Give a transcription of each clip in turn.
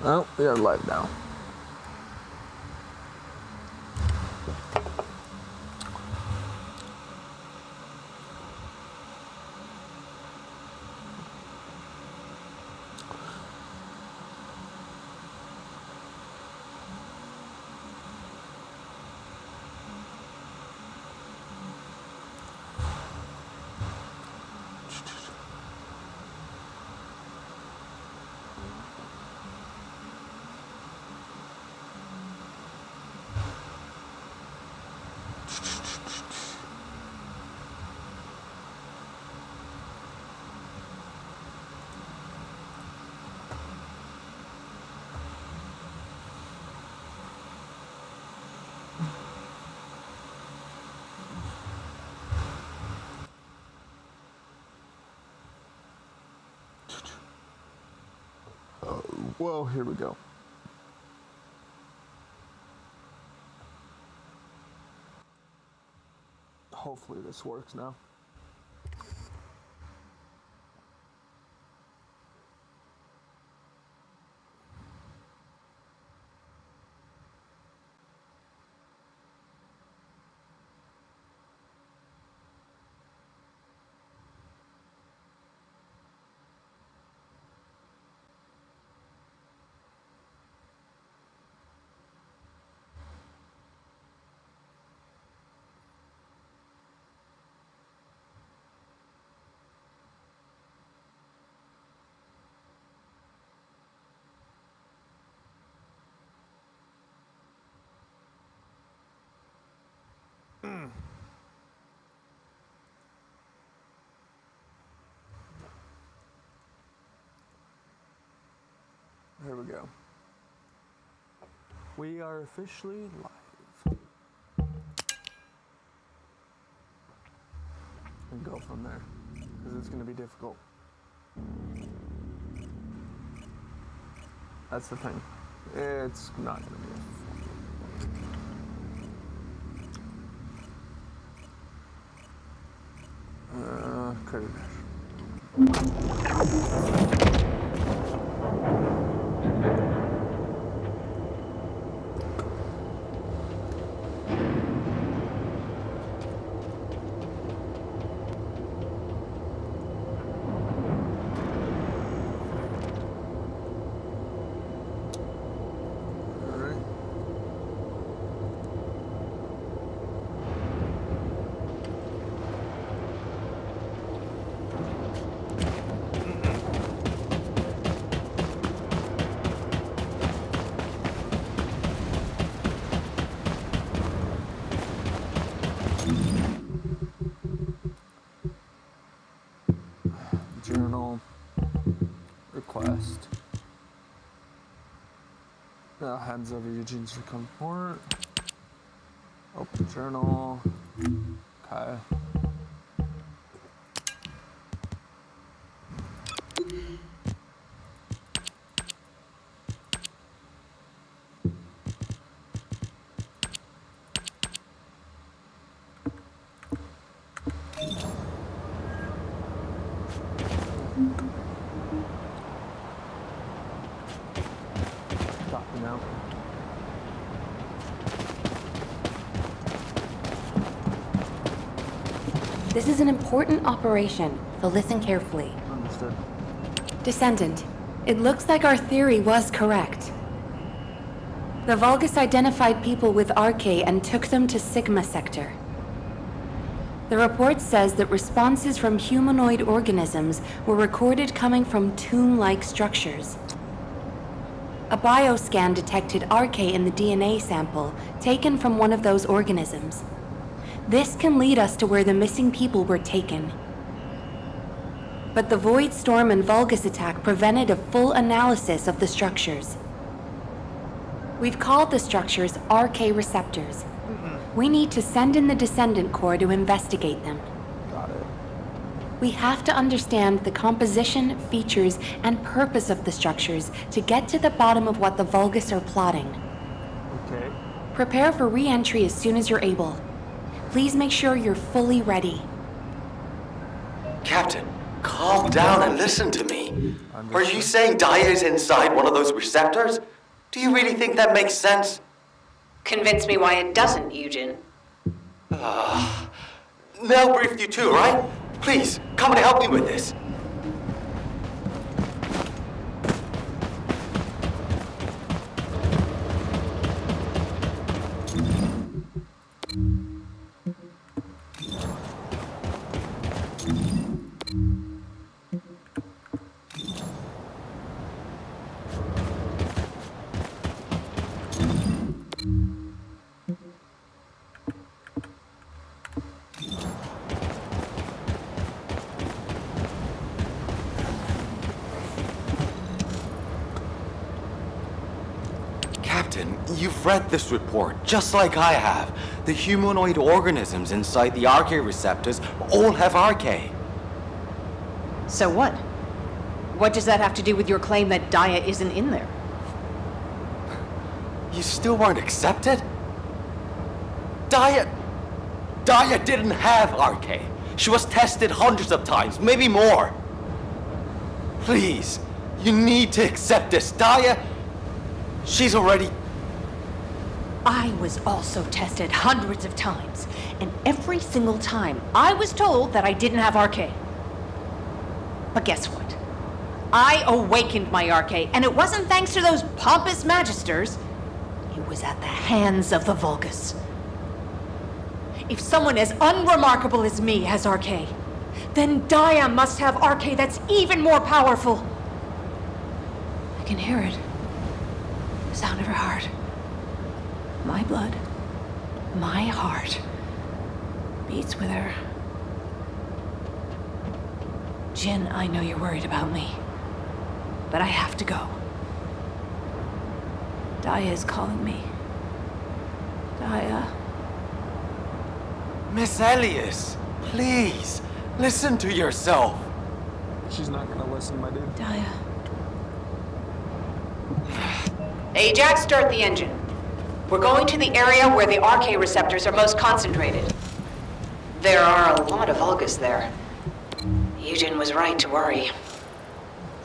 Oh, we are live now. Well, here we go. Hopefully this works now. Here we go. We are officially live. And go from there, because it's going to be difficult. That's the thing. It's not going to be difficult. Crazy. Journal request. Heads of Eugene's report. Open journal. Okay. This is an important operation, so listen carefully. Understood. Descendant, it looks like our theory was correct. The Vulgus identified people with Arche and took them to Sigma Sector. The report says that responses from humanoid organisms were recorded coming from tomb-like structures. A bioscan detected Arche in the DNA sample taken from one of those organisms. This can lead us to where the missing people were taken. But the Void Storm and Vulgus attack prevented a full analysis of the structures. We've called the structures Arche receptors. We need to send in the Descendant Corps to investigate them. Got it. We have to understand the composition, features, and purpose of the structures to get to the bottom of what the Vulgus are plotting. Okay. Prepare for re-entry as soon as you're able. Please make sure you're fully ready. Captain, Calm down and listen to me. Are Understood. you saying Daya is inside one of those receptors? Do you really think that makes sense? Convince me why it doesn't, Eugen. Mel briefed you too, right? Please, come and help me with this. Captain, you've read this report, just like I have. The humanoid organisms inside the RK receptors all have RK. So what? What does that have to do with your claim that Daya isn't in there? You still weren't accepted? Daya didn't have RK. She was tested hundreds of times, maybe more. Please, you need to accept this. Daya, she's already... I was also tested hundreds of times, and every single time I was told that I didn't have RK. But guess what? I awakened my RK, and it wasn't thanks to those pompous magisters. It was at the hands of the Vulgus. If someone as unremarkable as me has RK, then Daya must have RK that's even more powerful. I can hear it. The sound of her heart. My blood, my heart, beats with her. Jin, I know you're worried about me, but I have to go. Daya is calling me. Daya. Miss Elias, please, listen to yourself. She's not gonna listen, my dude. Daya. Ajax, start the engine. We're going to the area where the RK receptors are most concentrated. There are a lot of Vulgus there. Eugen was right to worry.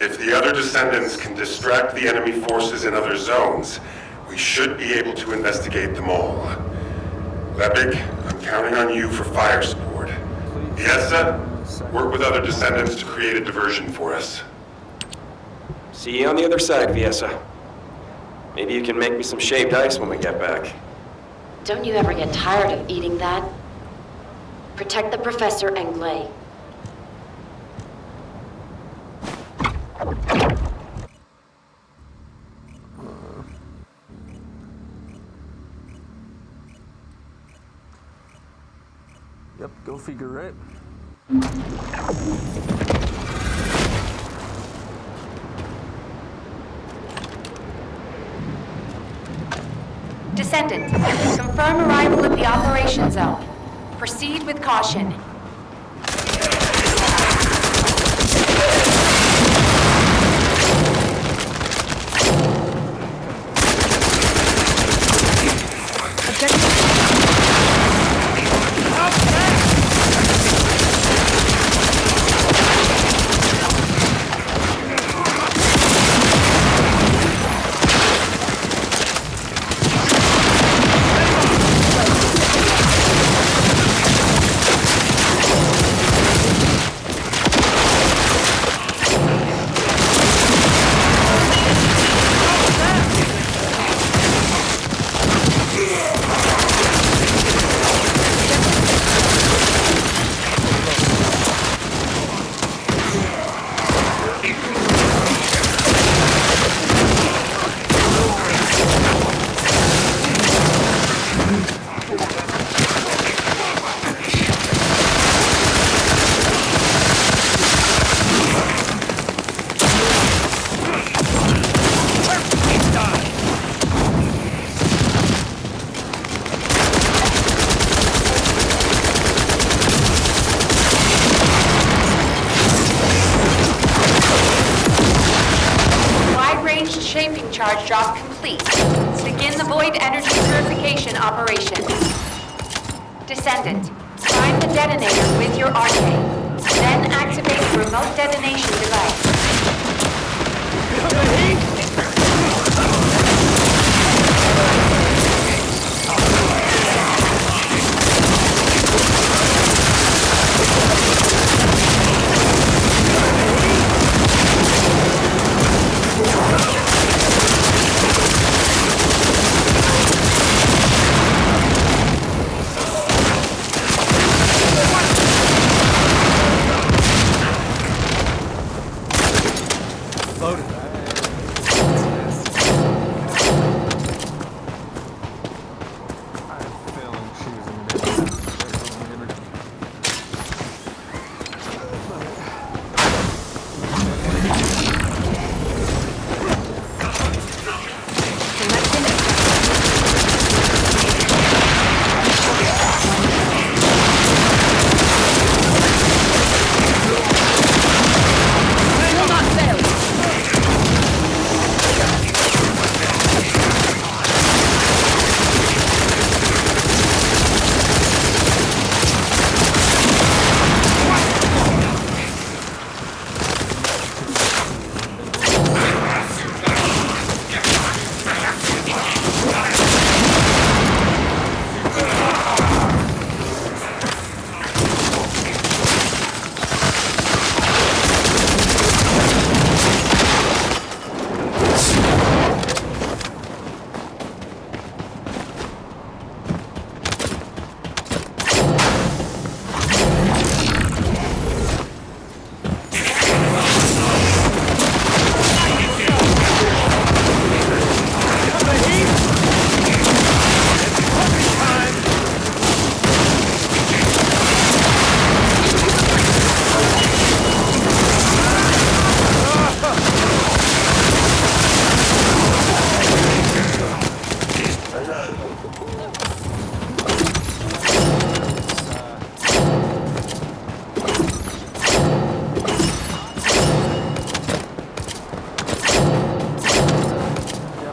If the other descendants can distract the enemy forces in other zones, we should be able to investigate them all. Lepik, I'm counting on you for fire support. Viesa, work with other descendants to create a diversion for us. See you on the other side, Viesa. Maybe you can make me some shaved ice when we get back. Don't you ever get tired of eating that? Protect the Professor and Glay. Yep, go figure, right? Descendant, confirm arrival at the operation zone. Proceed with caution. Shaping charge drop complete. Begin the void energy purification operation. Descendant, prime the detonator with your RK. Then activate the remote detonation device. I have a feeling she was in there.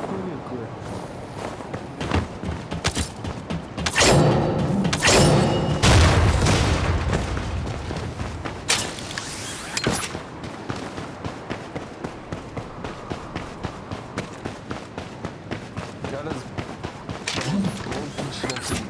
Definitely nuclear. Got his gold should have seen.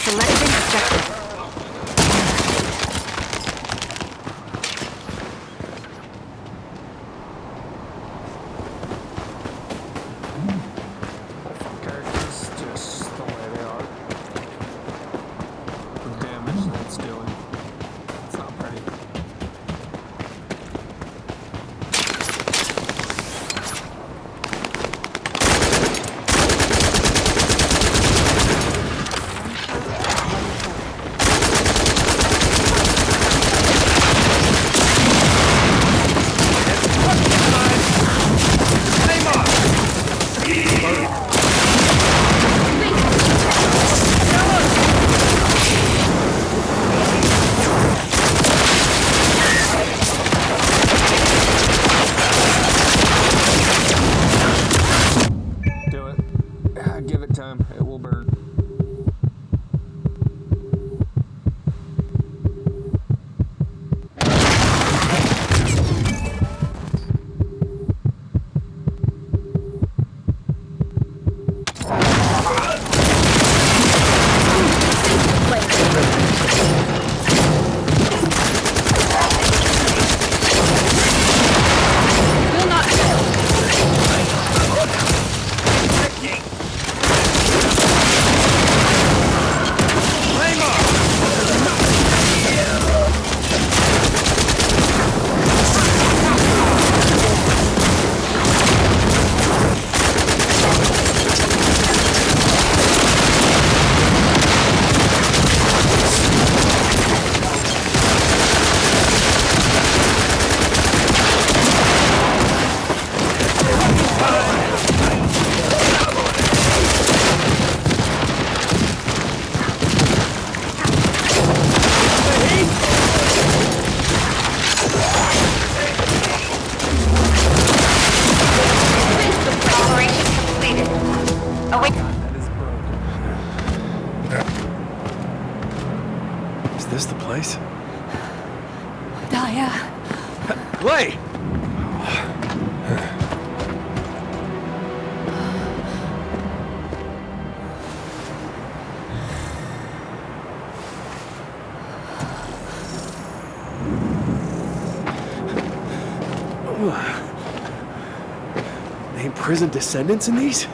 Selecting objective. Characters just the way they are. The damage that it's doing. It's not pretty. Is this the place? Daya. Clay! They imprisoned descendants in these?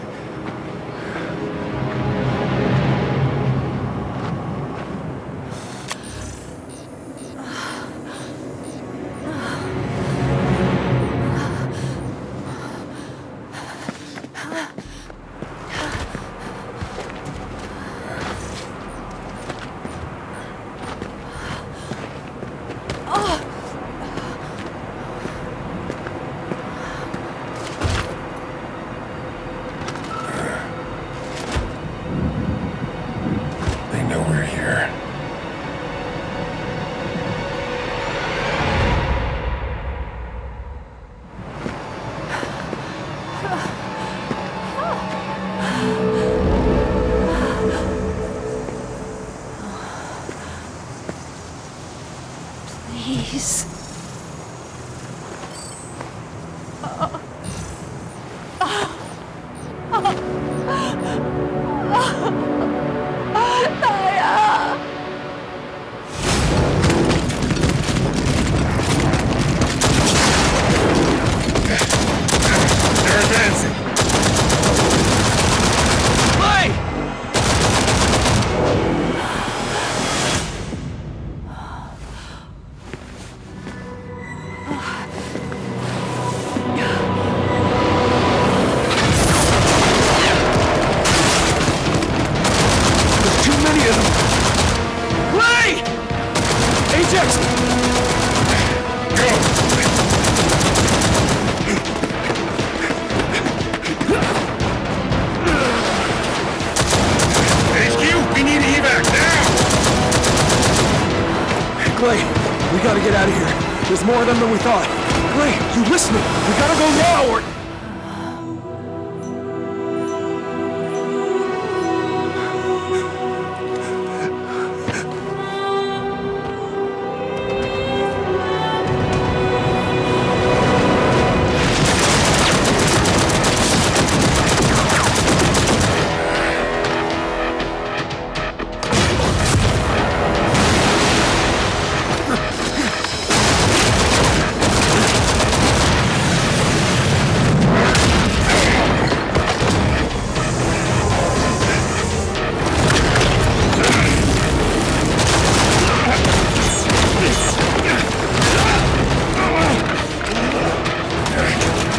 They know we're here. Please. They're advancing. There's too many of them! Clay! Ajax! HQ, we need evac now! Clay, we gotta get out of here. There's more of them than we thought. Clay, you listening? We gotta go now or...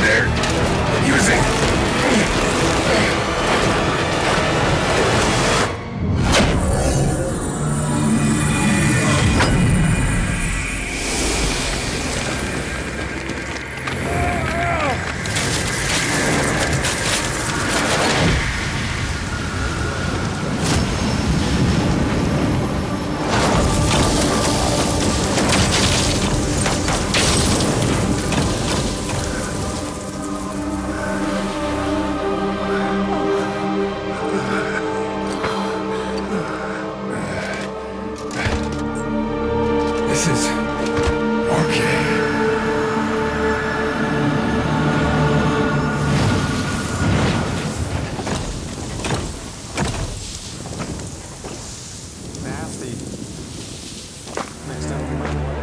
They're using... This is... okay. Nasty. Next time we might want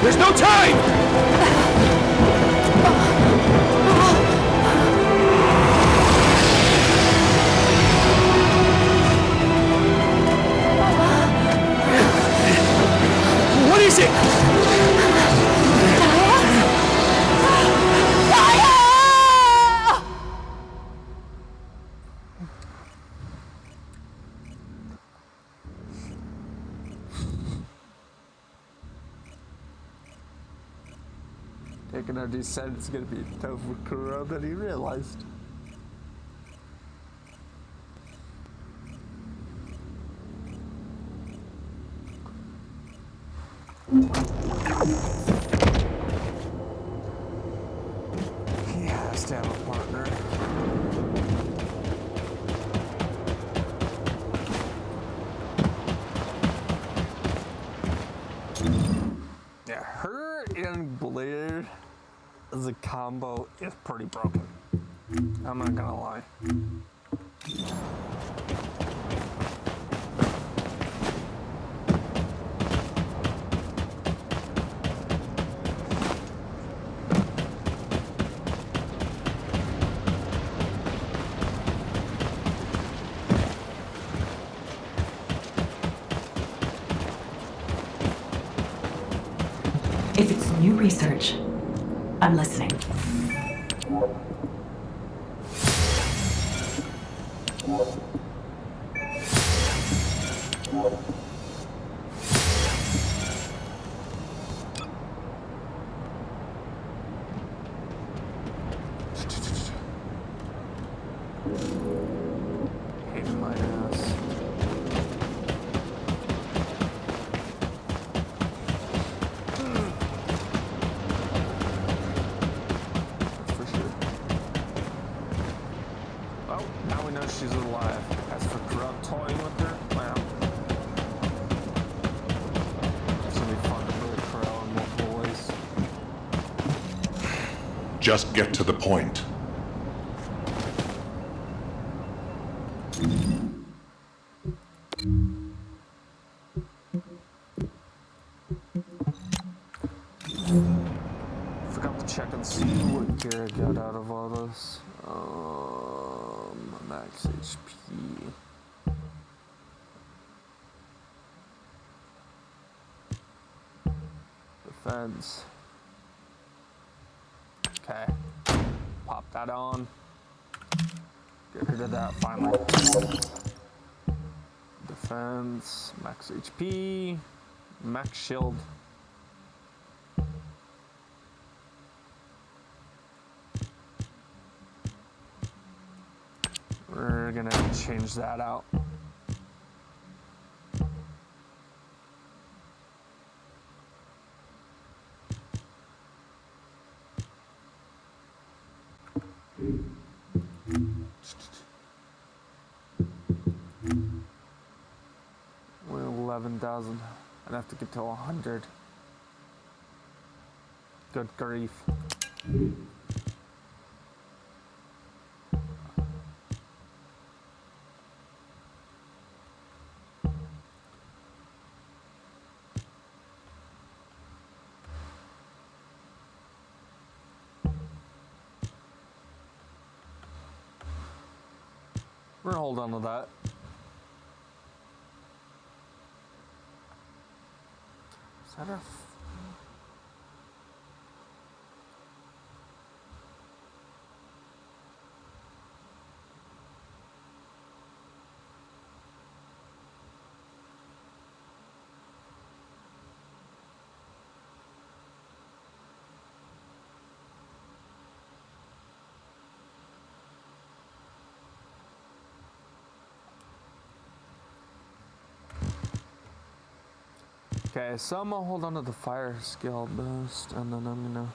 There's no time! What is it? Taking our descent is gonna be tougher for Kuro than he realized. He has to have a partner. Yeah, her and Blair as a combo is pretty broken. I'm not gonna lie. If it's new research, I'm listening. Hating my ass. For sure. Oh, now we know she's alive. As for Corrupt toying with her, wow. It's gonna be fun to play Crow in multiple ways. Just get to the point. Forgot to check and see what gear I got out of all this. Max HP. Defense. Okay. Pop that on. Get rid of that finally. Defense. Max HP. Max shield. We're gonna change that out. We're 11,000. I'd have to get to 100. Good grief. We're gonna hold on to that. Is that our... Okay, so I'm gonna hold on to the fire skill boost, and then I'm gonna...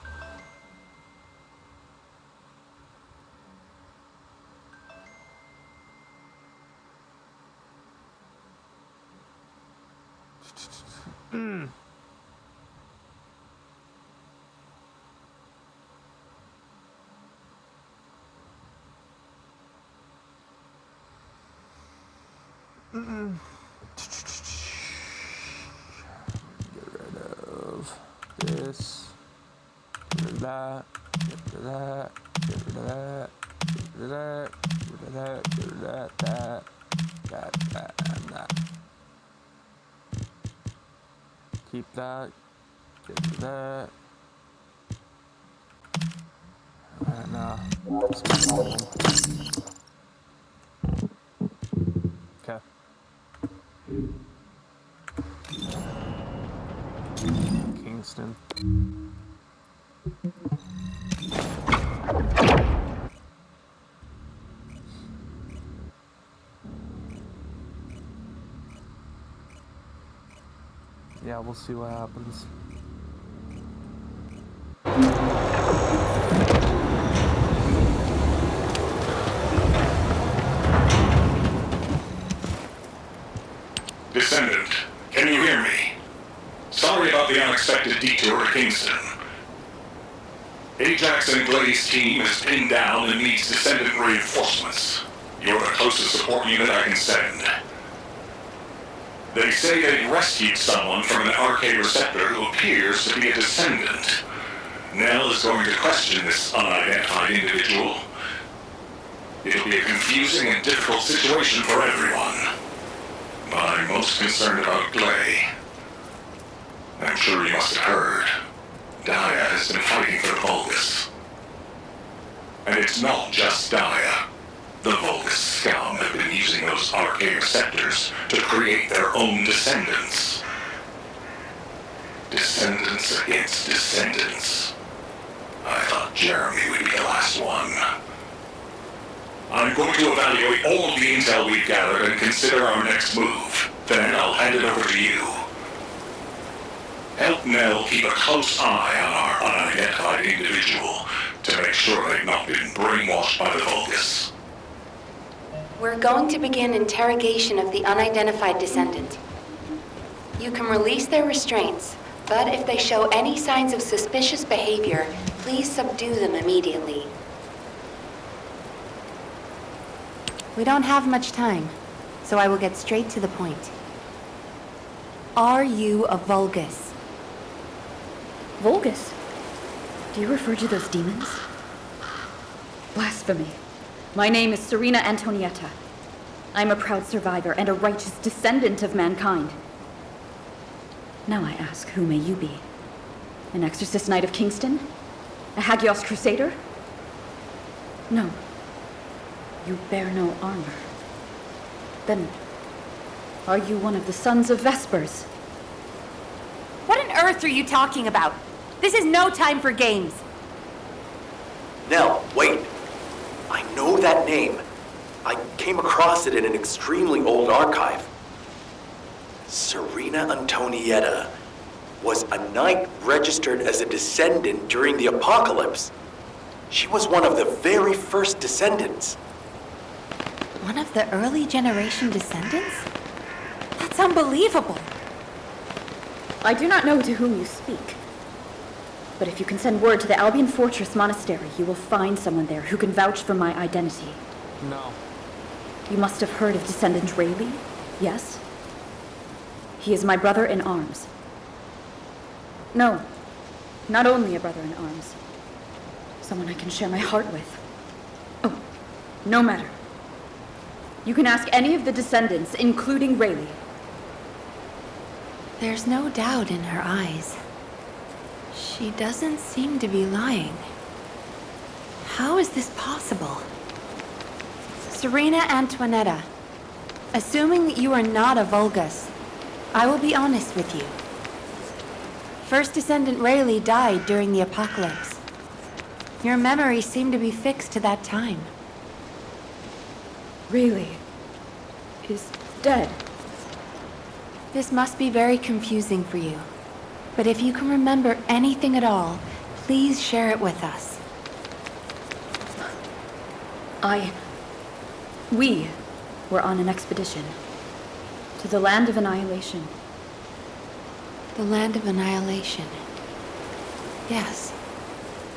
Get rid of this. this. Get rid of that. Get rid of that. Get rid of that. Get rid of that. Get rid of that. Get rid of that. That, and that. Keep that. Get rid of that. And okay. Kingston. Yeah, we'll see what happens. Descendant, can you hear me? Sorry about the unexpected detour to Kingston. Ajax and Blaze team is pinned down and needs Descendant reinforcements. You're the closest support unit I can send. They say they rescued someone from an RK receptor who appears to be a Descendant. Nell is going to question this unidentified individual. It'll be a confusing and difficult situation for everyone. But I'm most concerned about Glay. I'm sure you must have heard. Daya has been fighting for the Vulgus. And it's not just Daya. The Vulgus scum have been using those RK receptors to create their own descendants. Descendants against descendants. I thought Jeremy would be the last one. I'm going to evaluate all the intel we've gathered and consider our next move. Then I'll hand it over to you. Help Nell keep a close eye on our unidentified individual to make sure they've not been brainwashed by the Vulgus. We're going to begin interrogation of the unidentified descendant. You can release their restraints, but if they show any signs of suspicious behavior, please subdue them immediately. We don't have much time, so I will get straight to the point. Are you a Vulgus? Vulgus? Do you refer to those demons? Blasphemy. My name is Serena Antonietta. I'm a proud survivor and a righteous descendant of mankind. Now I ask, who may you be? An Exorcist Knight of Kingston? A Hagios Crusader? No. You bear no armor. Then, are you one of the Sons of Vespers? What on earth are you talking about? This is no time for games. Nell, wait. I know that name. I came across it in an extremely old archive. Serena Antonietta was a knight registered as a descendant during the apocalypse. She was one of the very first descendants. One of the early generation descendants? That's unbelievable. I do not know to whom you speak. But if you can send word to the Albion Fortress Monastery, you will find someone there who can vouch for my identity. No. You must have heard of Descendant Rayleigh, yes? He is my brother in arms. No, not only a brother in arms. Someone I can share my heart with. Oh, no matter. You can ask any of the descendants, including Rayleigh. There's no doubt in her eyes. She doesn't seem to be lying. How is this possible? Serena Antonietta, assuming that you are not a Vulgus, I will be honest with you. First Descendant Rayleigh died during the apocalypse. Your memories seem to be fixed to that time. Rayleigh is dead. This must be very confusing for you. But if you can remember anything at all, please share it with us. We were on an expedition to the Land of Annihilation. The Land of Annihilation. Yes.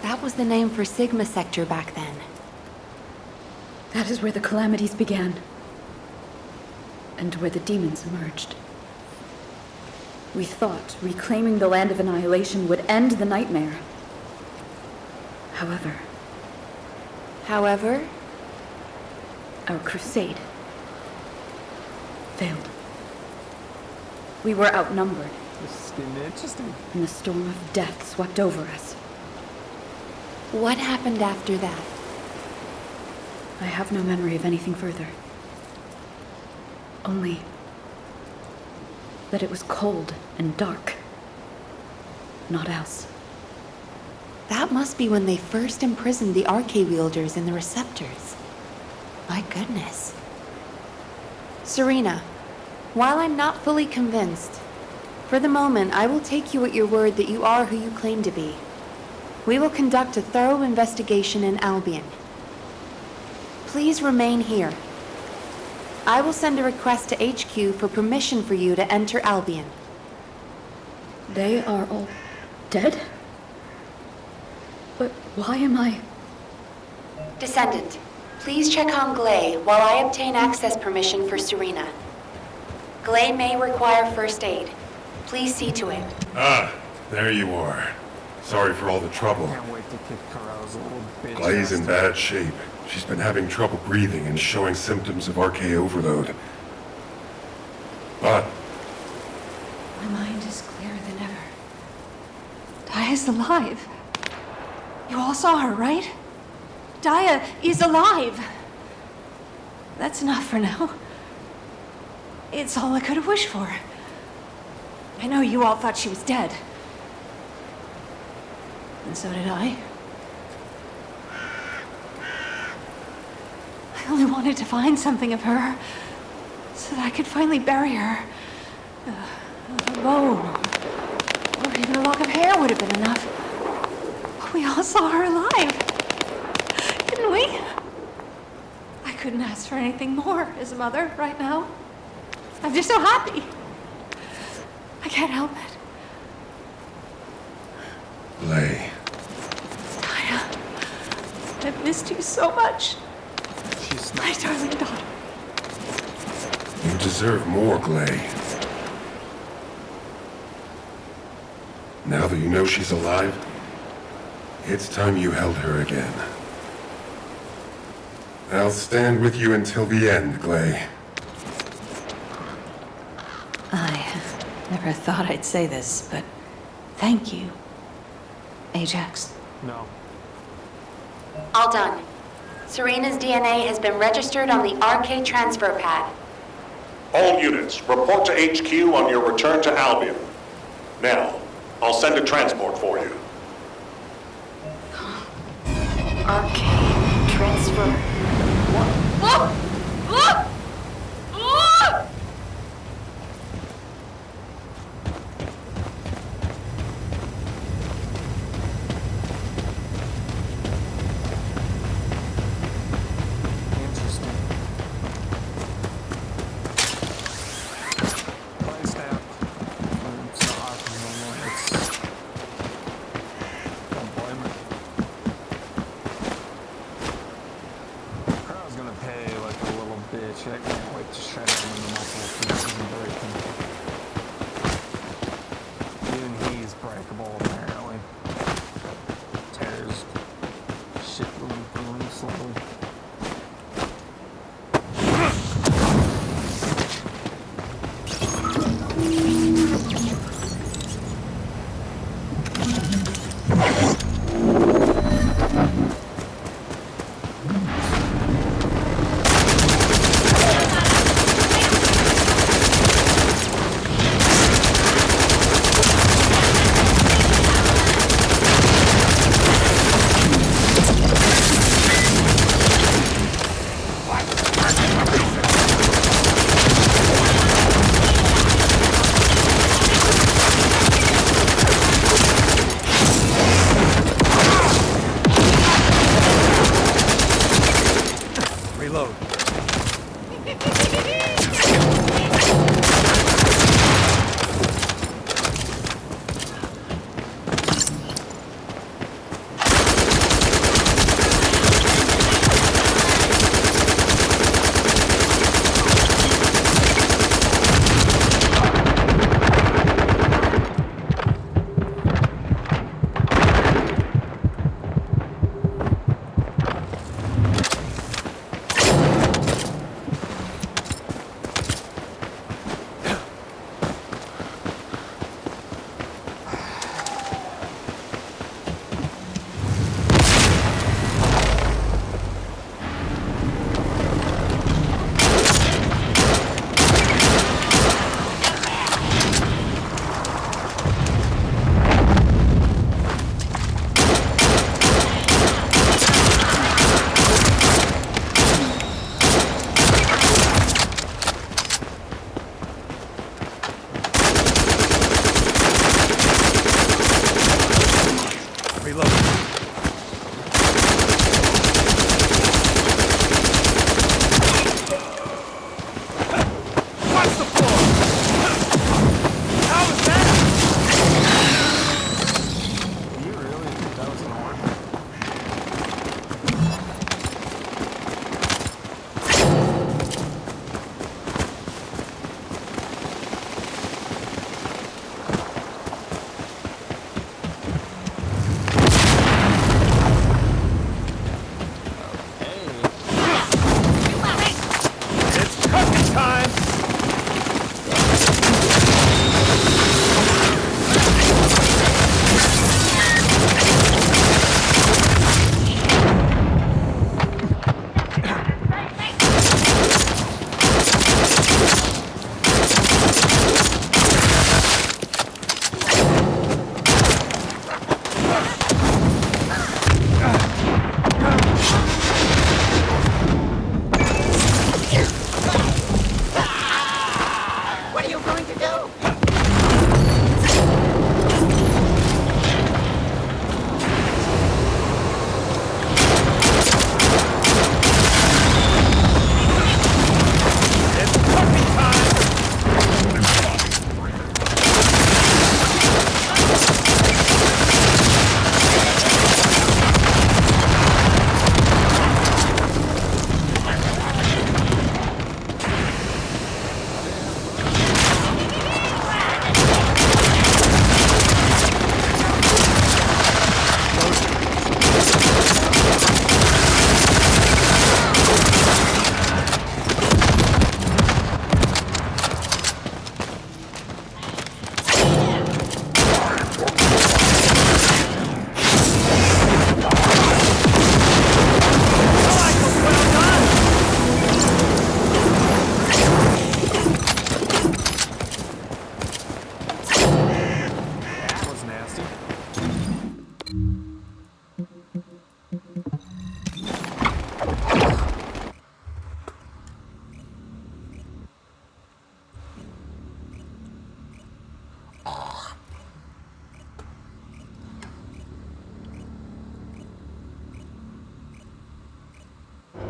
That was the name for Sigma Sector back then. That is where the calamities began. And where the demons emerged. We thought reclaiming the Land of Annihilation would end the nightmare. However, our crusade failed. We were outnumbered, This is getting interesting. and the storm of death swept over us. What happened after that? I have no memory of anything further. Only that it was cold and dark. Not else. That must be when they first imprisoned the Arche wielders in the receptors. My goodness. Serena, while I'm not fully convinced, for the moment I will take you at your word that you are who you claim to be. We will conduct a thorough investigation in Albion. Please remain here. I will send a request to HQ for permission for you to enter Albion. They are all dead? But why am I... Descendant, please check on Glay while I obtain access permission for Serena. Glay may require first aid. Please see to it. Ah, there you are. Sorry for all the trouble. Can't wait to kick Kara's little bitch. Glay's in ass. bad shape. She's been having trouble breathing and showing symptoms of Arche overload. But My mind is clearer than ever. Daya's alive. You all saw her, right? Daya is alive. That's enough for now. It's all I could have wished for. I know you all thought she was dead. And so did I. I only wanted to find something of her so that I could finally bury her. A bone, or even a lock of hair would have been enough. But we all saw her alive, didn't we? I couldn't ask for anything more as a mother right now. I'm just so happy. I can't help it. Glay, Daya, I've missed you so much. She's My darling daughter. you deserve more, Glay. Now that you know she's alive, it's time you held her again. I'll stand with you until the end, Glay. I never thought I'd say this, but thank you, Ajax. No. All done. Serena's DNA has been registered on the Arche transfer pad. All units, report to HQ on your return to Albion. Now, I'll send a transport for you. Arche transfer. Interesting. Place down. It's not Arkham no more. It's... Don't blame her. Crowd's gonna pay like a little bitch.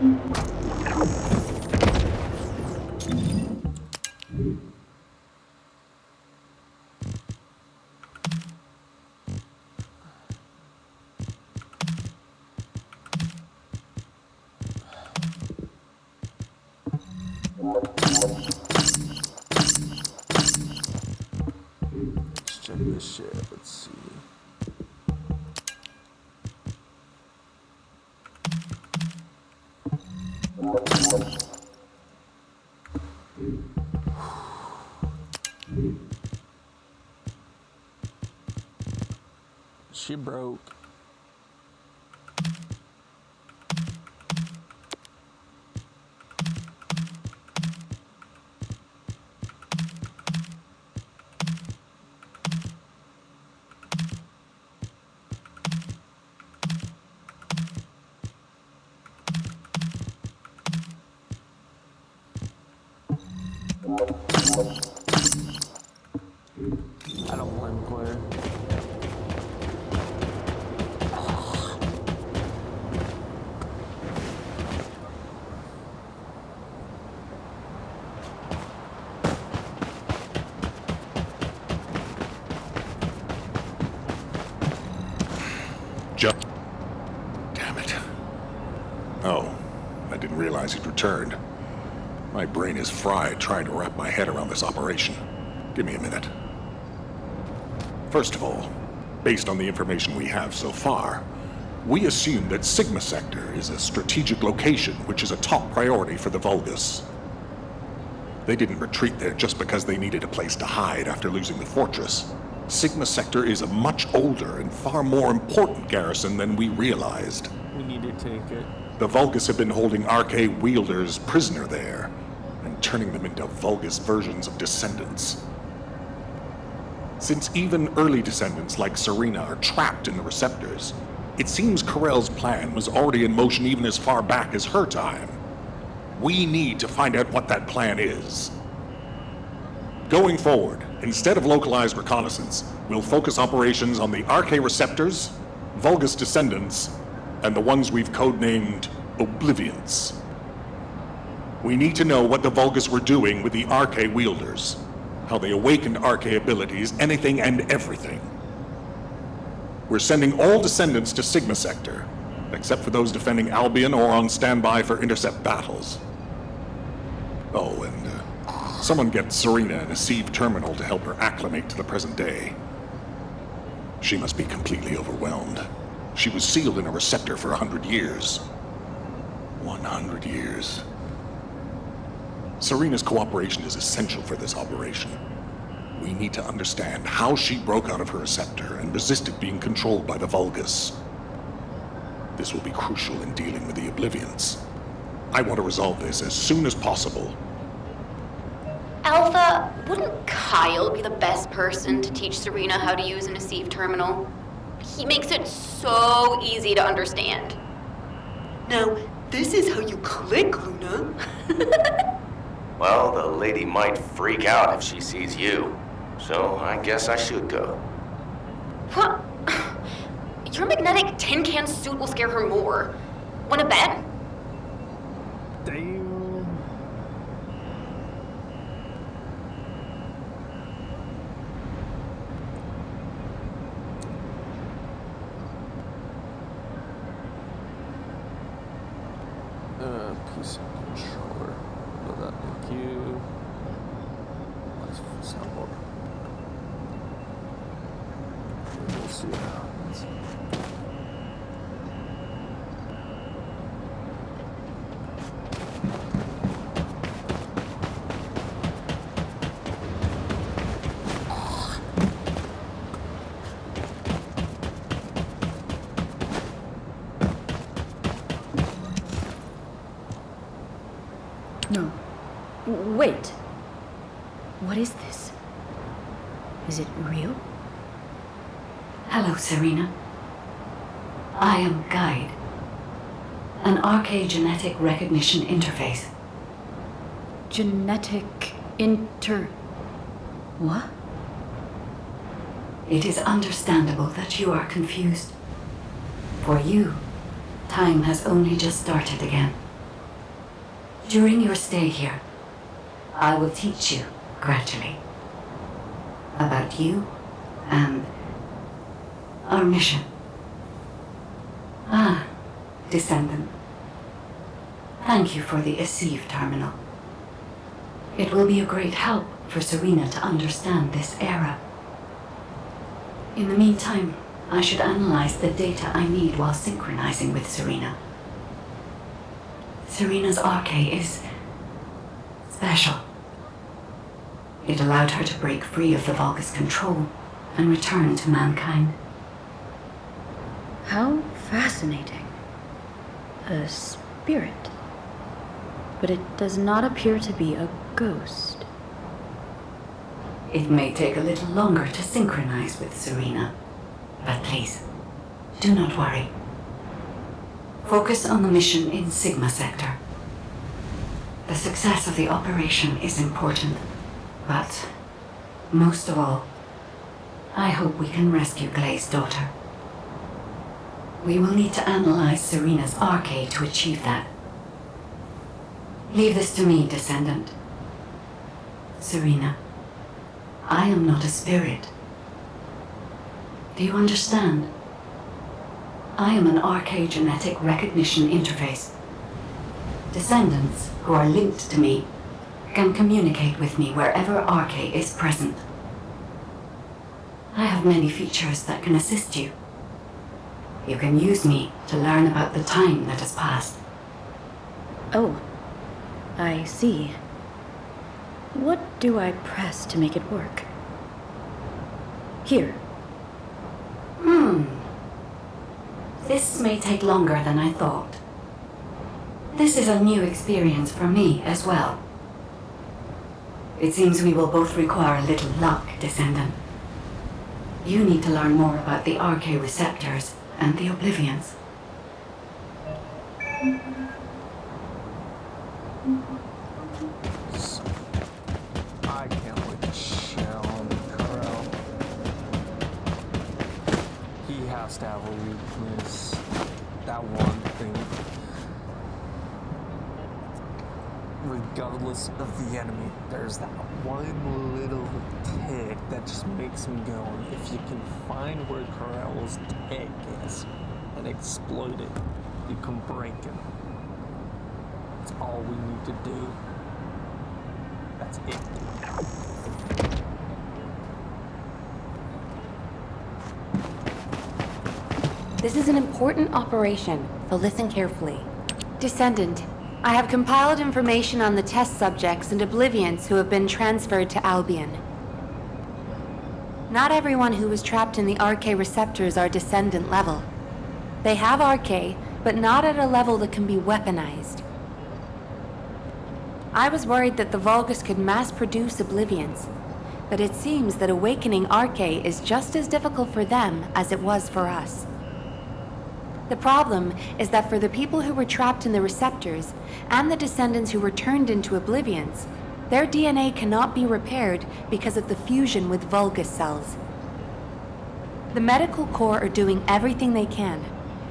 Let's check this shit. Let's see. She broke. I don't blame Claire. Damn it. Oh, I didn't realize he'd returned. My brain is fried trying to wrap my head around this operation. Give me a minute. First of all, based on the information we have so far, we assume that Sigma Sector is a strategic location which is a top priority for the Vulgus. They didn't retreat there just because they needed a place to hide after losing the fortress. Sigma Sector is a much older and far more important garrison than we realized. We need to take it. The Vulgus have been holding Arche wielders prisoner there, and turning them into Vulgus versions of descendants. Since even early descendants like Serena are trapped in the receptors, it seems Corell's plan was already in motion even as far back as her time. We need to find out what that plan is. Going forward, instead of localized reconnaissance, we'll focus operations on the Arche receptors, Vulgus descendants, and the ones we've codenamed Oblivions. We need to know what the Vulgus were doing with the Arche wielders, how they awakened Arche abilities, anything and everything. We're sending all descendants to Sigma Sector, except for those defending Albion or on standby for intercept battles. Oh, and someone get Serena in a sieve terminal to help her acclimate to the present day. She must be completely overwhelmed. She was sealed in a receptor for 100 years. 100 years. Serena's cooperation is essential for this operation. We need to understand how she broke out of her receptor and resisted being controlled by the Vulgus. This will be crucial in dealing with the Oblivions. I want to resolve this as soon as possible. Alpha, wouldn't Kyle be the best person to teach Serena how to use an Asive terminal? He makes it so easy to understand. Now, this is how you click, Luna. Well, the lady might freak out if she sees you. So I guess I should go. What? Your magnetic tin can suit will scare her more. Wanna bet? Damn. PC controller. Load that in queue. Let's assemble. We'll see what happens. No. Wait. What is this? Is it real? Hello, Serena. I am Guide, an Arche genetic recognition interface. What? It is understandable that you are confused. For you, time has only just started again. During your stay here, I will teach you, gradually, about you and our mission. Ah, Descendant. Thank you for the Eceive terminal. It will be a great help for Serena to understand this era. In the meantime, I should analyze the data I need while synchronizing with Serena. Serena's Arche is special. It allowed her to break free of the Vulgus control and return to mankind. How fascinating. A spirit. But it does not appear to be a ghost. It may take a little longer to synchronize with Serena, but please, do not worry. Focus on the mission in Sigma Sector. The success of the operation is important, but most of all, I hope we can rescue Glei's daughter. We will need to analyze Serena's Arche to achieve that. Leave this to me, Descendant. Serena, I am not a spirit. Do you understand? I am an Arche genetic recognition interface. Descendants who are linked to me can communicate with me wherever Arche is present. I have many features that can assist you. You can use me to learn about the time that has passed. Oh, I see. What do I press to make it work? Here. This may take longer than I thought. This is a new experience for me as well. It seems we will both require a little luck, Descendant. You need to learn more about the Arche receptors and the Oblivions. I can't wait to chill on Karel. He has to have a weakness. That one thing. Regardless of the enemy, there's that one little tick that just makes him go. And if you can find where Karel's tick is and exploit it, you can break him. That's all we need to do. That's it. This is an important operation, so listen carefully. Descendant, I have compiled information on the test subjects and Oblivions who have been transferred to Albion. Not everyone who was trapped in the Arche receptors are Descendant level. They have Arche, but not at a level that can be weaponized. I was worried that the Vulgus could mass-produce Oblivions, but it seems that awakening Arche is just as difficult for them as it was for us. The problem is that for the people who were trapped in the receptors, and the Descendants who were turned into Oblivions, their DNA cannot be repaired because of the fusion with Vulgus cells. The Medical Corps are doing everything they can,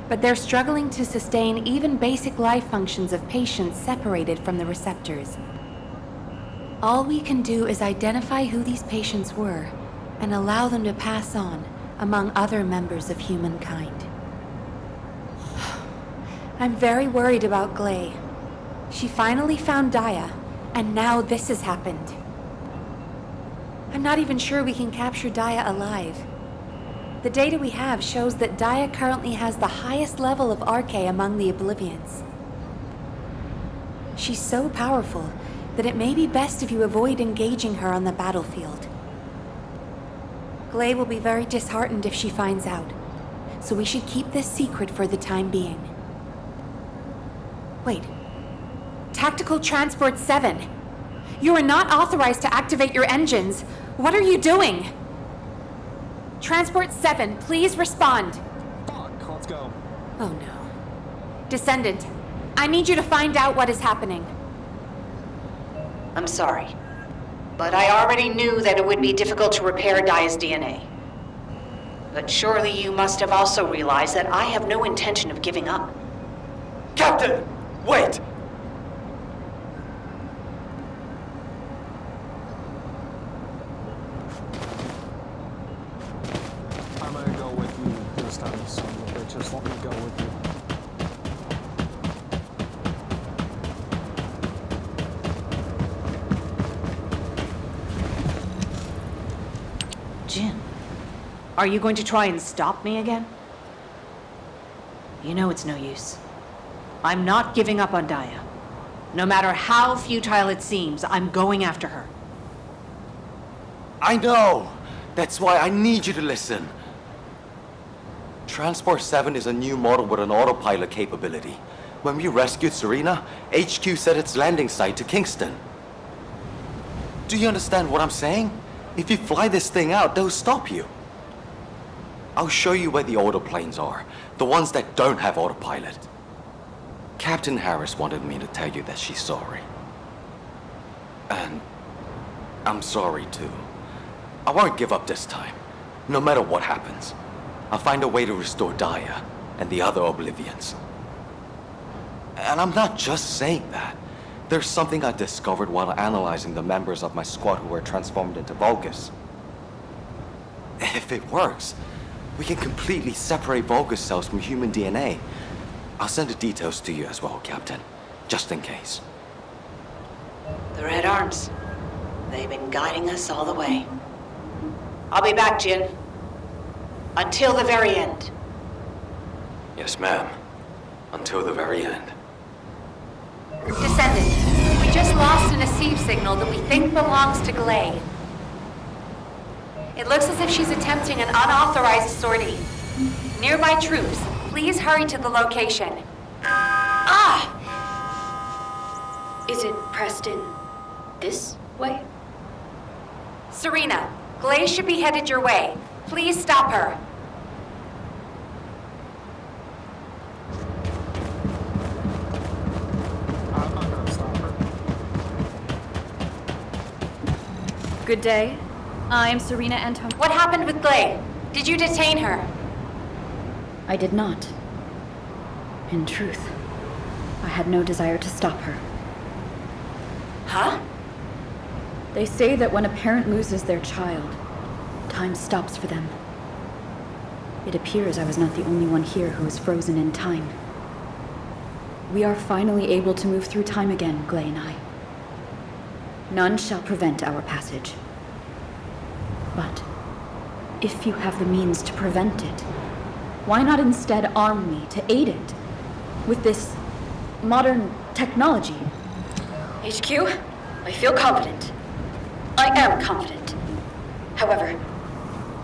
but they're struggling to sustain even basic life functions of patients separated from the receptors. All we can do is identify who these patients were, and allow them to pass on among other members of humankind. I'm very worried about Glei. She finally found Daya, and now this has happened. I'm not even sure we can capture Daya alive. The data we have shows that Daya currently has the highest level of Arche among the Oblivions. She's so powerful that it may be best if you avoid engaging her on the battlefield. Glei will be very disheartened if she finds out, so we should keep this secret for the time being. Wait. Tactical Transport 7! You are not authorized to activate your engines! What are you doing? Transport 7, please respond! Fuck, let's go. Oh no. Descendant, I need you to find out what is happening. I'm sorry, but I already knew that it would be difficult to repair Daya's DNA. But surely you must have also realized that I have no intention of giving up. Captain! Wait! time, you son of a bitch. Just let me go with you. Jin, are you going to try and stop me again? You know it's no use. I'm not giving up on Daya. No matter how futile it seems, I'm going after her. I know! That's why I need you to listen. Transport 7 is a new model with an autopilot capability. When we rescued Serena, HQ set its landing site to Kingston. Do you understand what I'm saying? If you fly this thing out, they'll stop you. I'll show you where the autoplanes are, the ones that don't have autopilot. Captain Harris wanted me to tell you that she's sorry. And I'm sorry too. I won't give up this time, no matter what happens. I'll find a way to restore Daya and the other Oblivions. And I'm not just saying that. There's something I discovered while analyzing the members of my squad who were transformed into Vulgus. If it works, we can completely separate Vulgus cells from human DNA. I'll send the details to you as well, Captain, just in case. The Red Arms. They've been guiding us all the way. I'll be back, Jin. Until the very end. Yes, ma'am. Until the very end. Descendant, we just lost an Asive signal that we think belongs to Glay. It looks as if she's attempting an unauthorized sortie. Nearby troops, please hurry to the location. Ah! Is it Preston this way? Serena, Glay should be headed your way. Please stop her. I'm not gonna stop her. Good day. I'm Serena Anton. What happened with Glay? Did you detain her? I did not. In truth, I had no desire to stop her. Huh? They say that when a parent loses their child, time stops for them. It appears I was not the only one here who was frozen in time. We are finally able to move through time again, Glay and I. None shall prevent our passage. But if you have the means to prevent it, why not instead arm me to aid it with this modern technology? HQ, I feel confident. I am confident. However,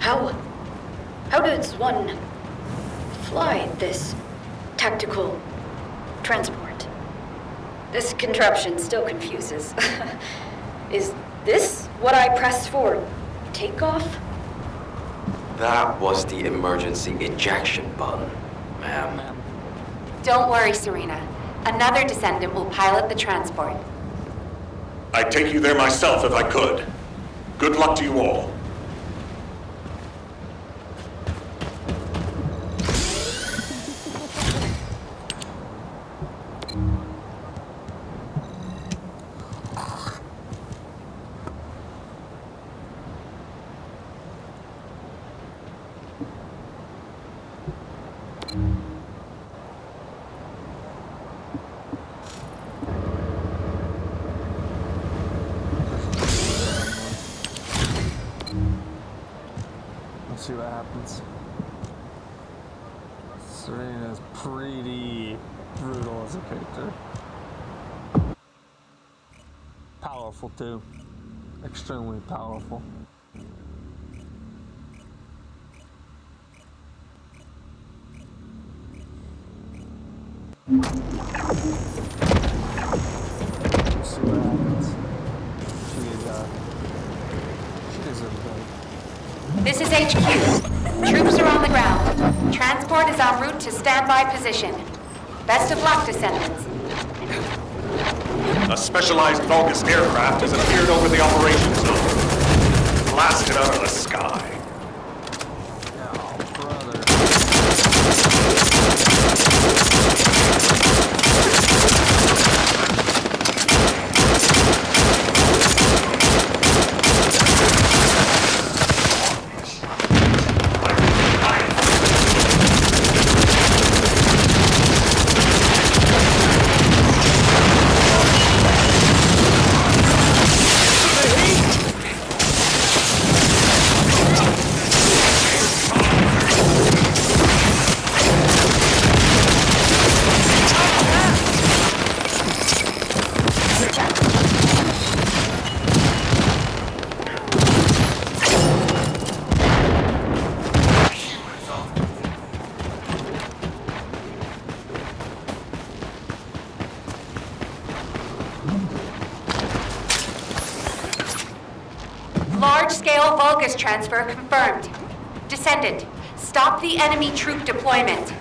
how does one fly this tactical transport? This contraption still confuses. Is this what I press for takeoff? That was the emergency ejection button, ma'am. Don't worry, Serena. Another descendant will pilot the transport. I'd take you there myself if I could. Good luck to you all. Let's see what happens. Serena's pretty brutal as a character. Powerful too. Extremely powerful. Let's see what happens. She deserves better. This is HQ. Troops are on the ground. Transport is en route to standby position. Best of luck, descendants. A specialized Vulgus aircraft has appeared over the operations zone. Blasted out of the sky. Oh, brother. Vulgus transfer confirmed. Descendant, stop the enemy troop deployment.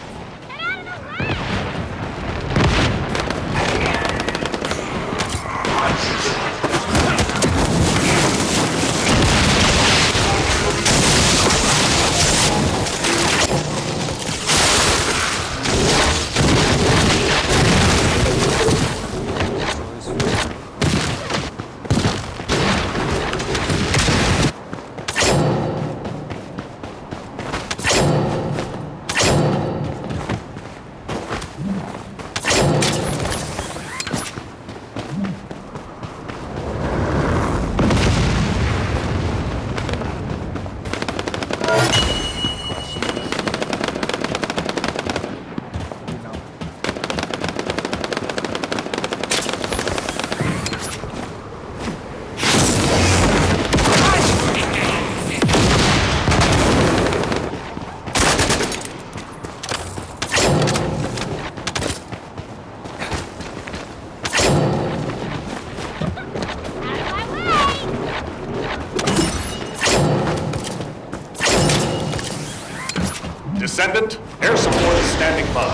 Descendant, air support is standing by.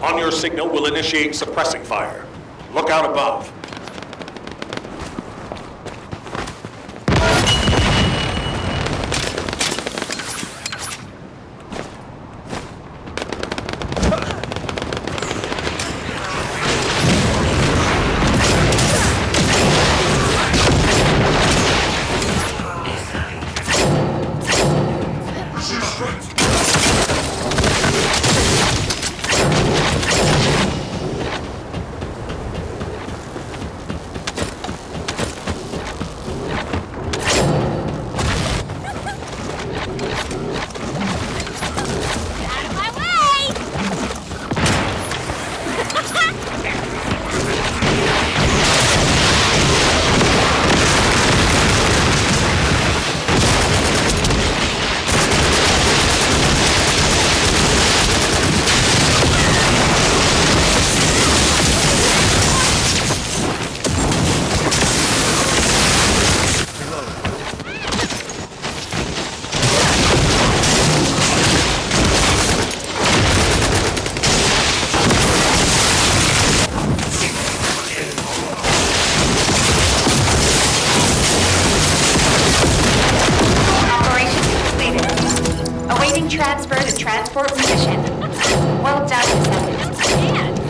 On your signal, we'll initiate suppressing fire. Look out above. Transfer to transport position. Well done, Descendant.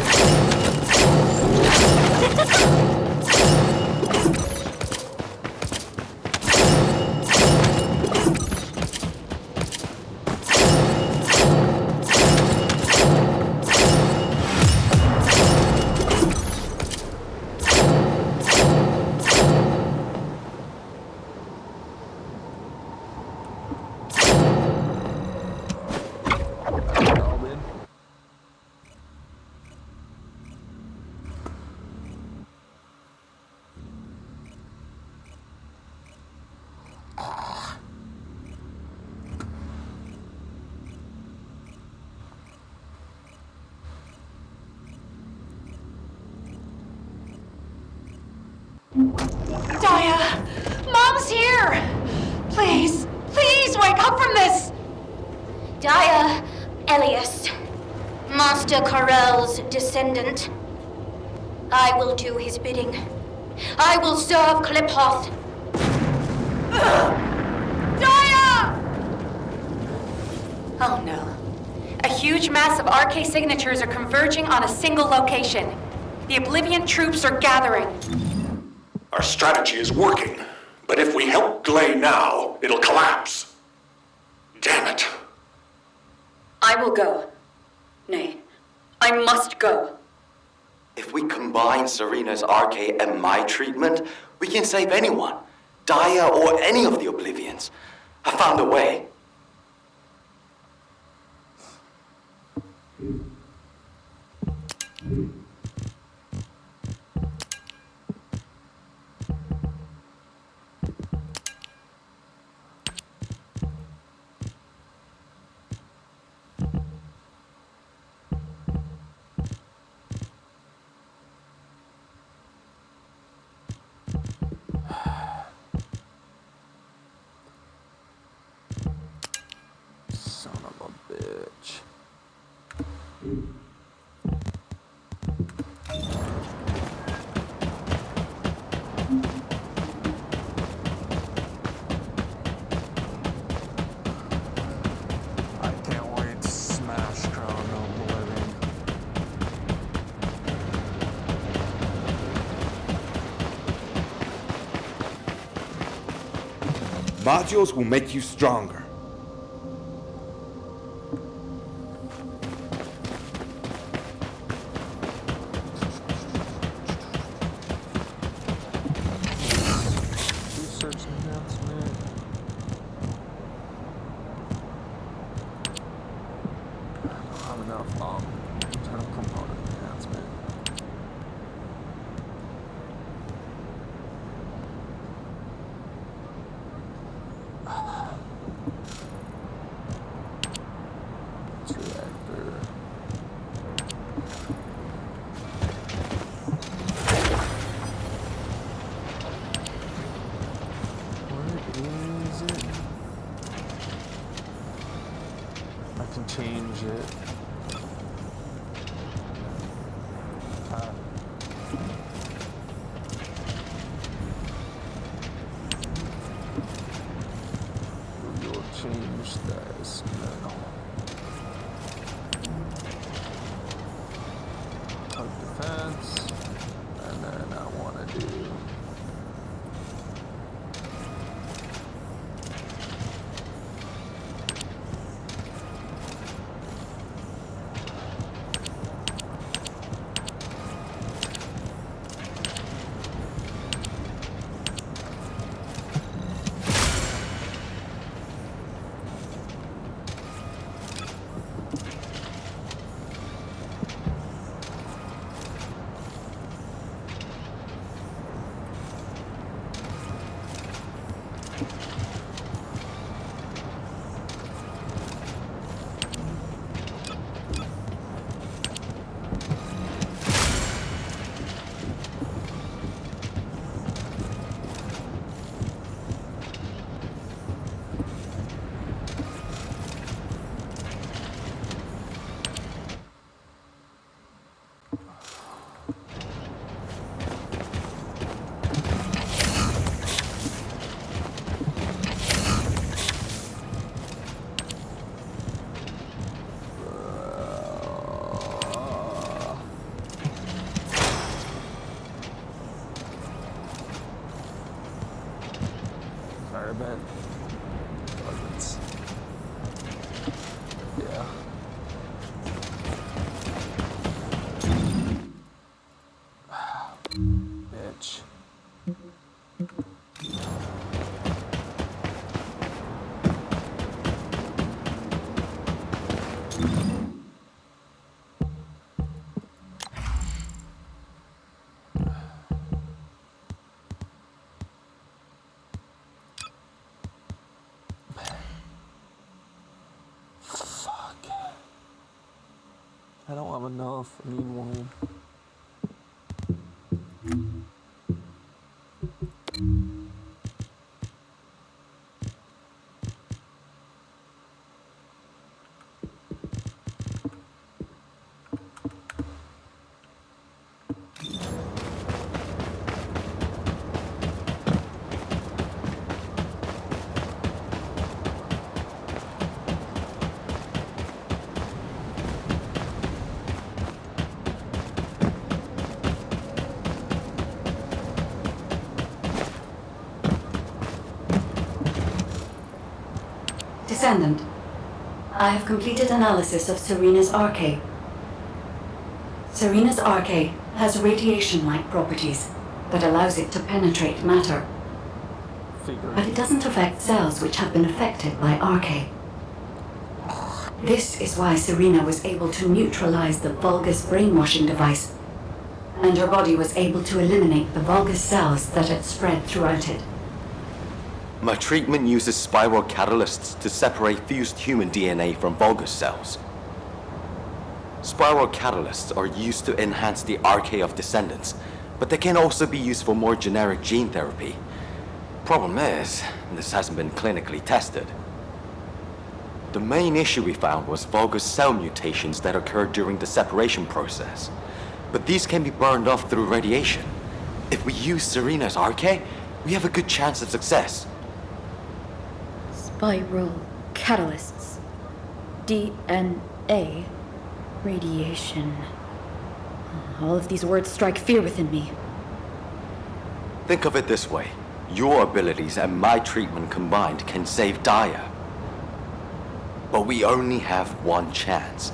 Daya! Mom's here! Please, please wake up from this! Daya, Elias, Master Karel's descendant. I will do his bidding. I will serve Kliphoth. Daya! Oh no. A huge mass of RK signatures are converging on a single location. The Oblivion troops are gathering. Our strategy is working, but if we help Gley now, it'll collapse. Damn it. I will go. Nay, I must go. If we combine Serena's RK and my treatment, we can save anyone. Daya or any of the Oblivions. I found a way. bitch. I can't wait to smash Crown of Living. Modules will make you stronger. Research enhancement. I don't have enough internal component enhancement. Reactor. Where is it? I can change it. We will change this now. Defense, and then I want to do environment. Yeah. Bitch. I don't have enough. I need one. Descendant, I have completed analysis of Serena's Arche. Serena's Arche has radiation-like properties that allows it to penetrate matter. But it doesn't affect cells which have been affected by Arche. This is why Serena was able to neutralize the Vulgus brainwashing device, and her body was able to eliminate the Vulgus cells that had spread throughout it. My treatment uses spiral catalysts to separate fused human DNA from Vulgus cells. Spiral catalysts are used to enhance the Arche of descendants, but they can also be used for more generic gene therapy. Problem is, this hasn't been clinically tested. The main issue we found was Vulgus cell mutations that occurred during the separation process. But these can be burned off through radiation. If we use Serena's RK, we have a good chance of success. Spiral catalysts. DNA. Radiation. All of these words strike fear within me. Think of it this way. Your abilities and my treatment combined can save Daya. But we only have one chance,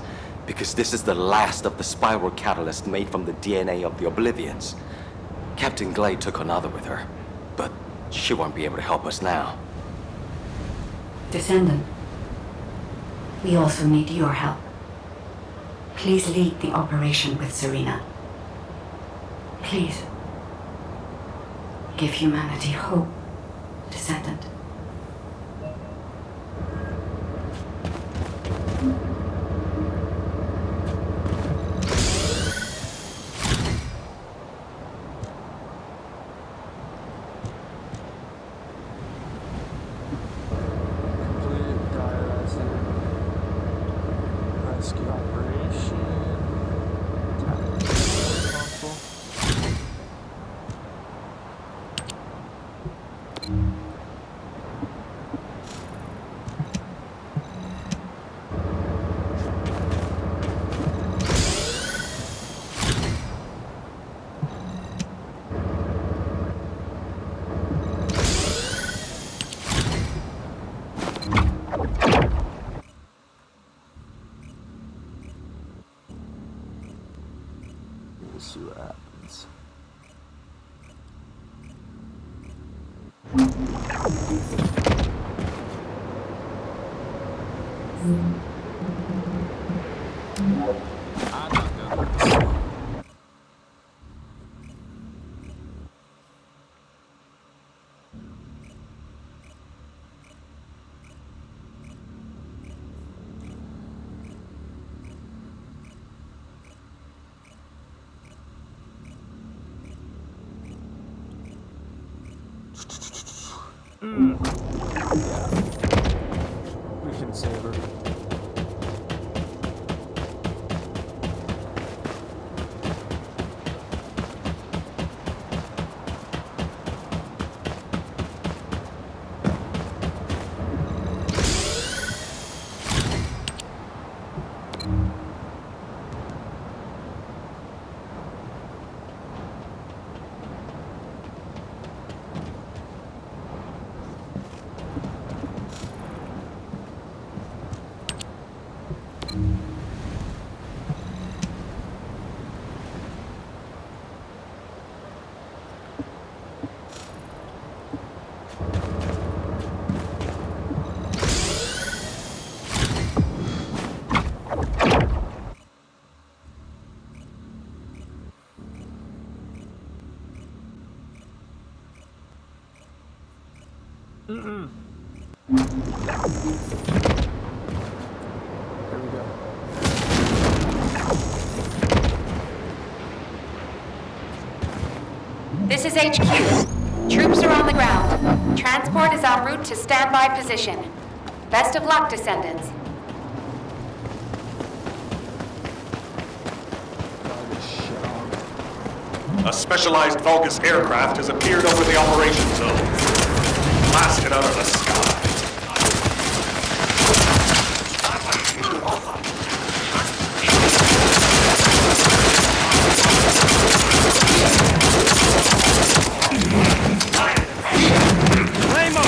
because this is the last of the spiral catalyst made from the DNA of the Oblivions. Captain Glade took another with her, but she won't be able to help us now. Descendant, we also need your help. Please lead the operation with Serena. Please. Give humanity hope, Descendant. Rescue operation. We'll see what happens. Yeah. We can save her. There we go. This is HQ. Troops are on the ground. Transport is en route to standby position. Best of luck, Descendants. A specialized Vulgus aircraft has appeared over the operation zone. Blasted out of the sky. Flame on!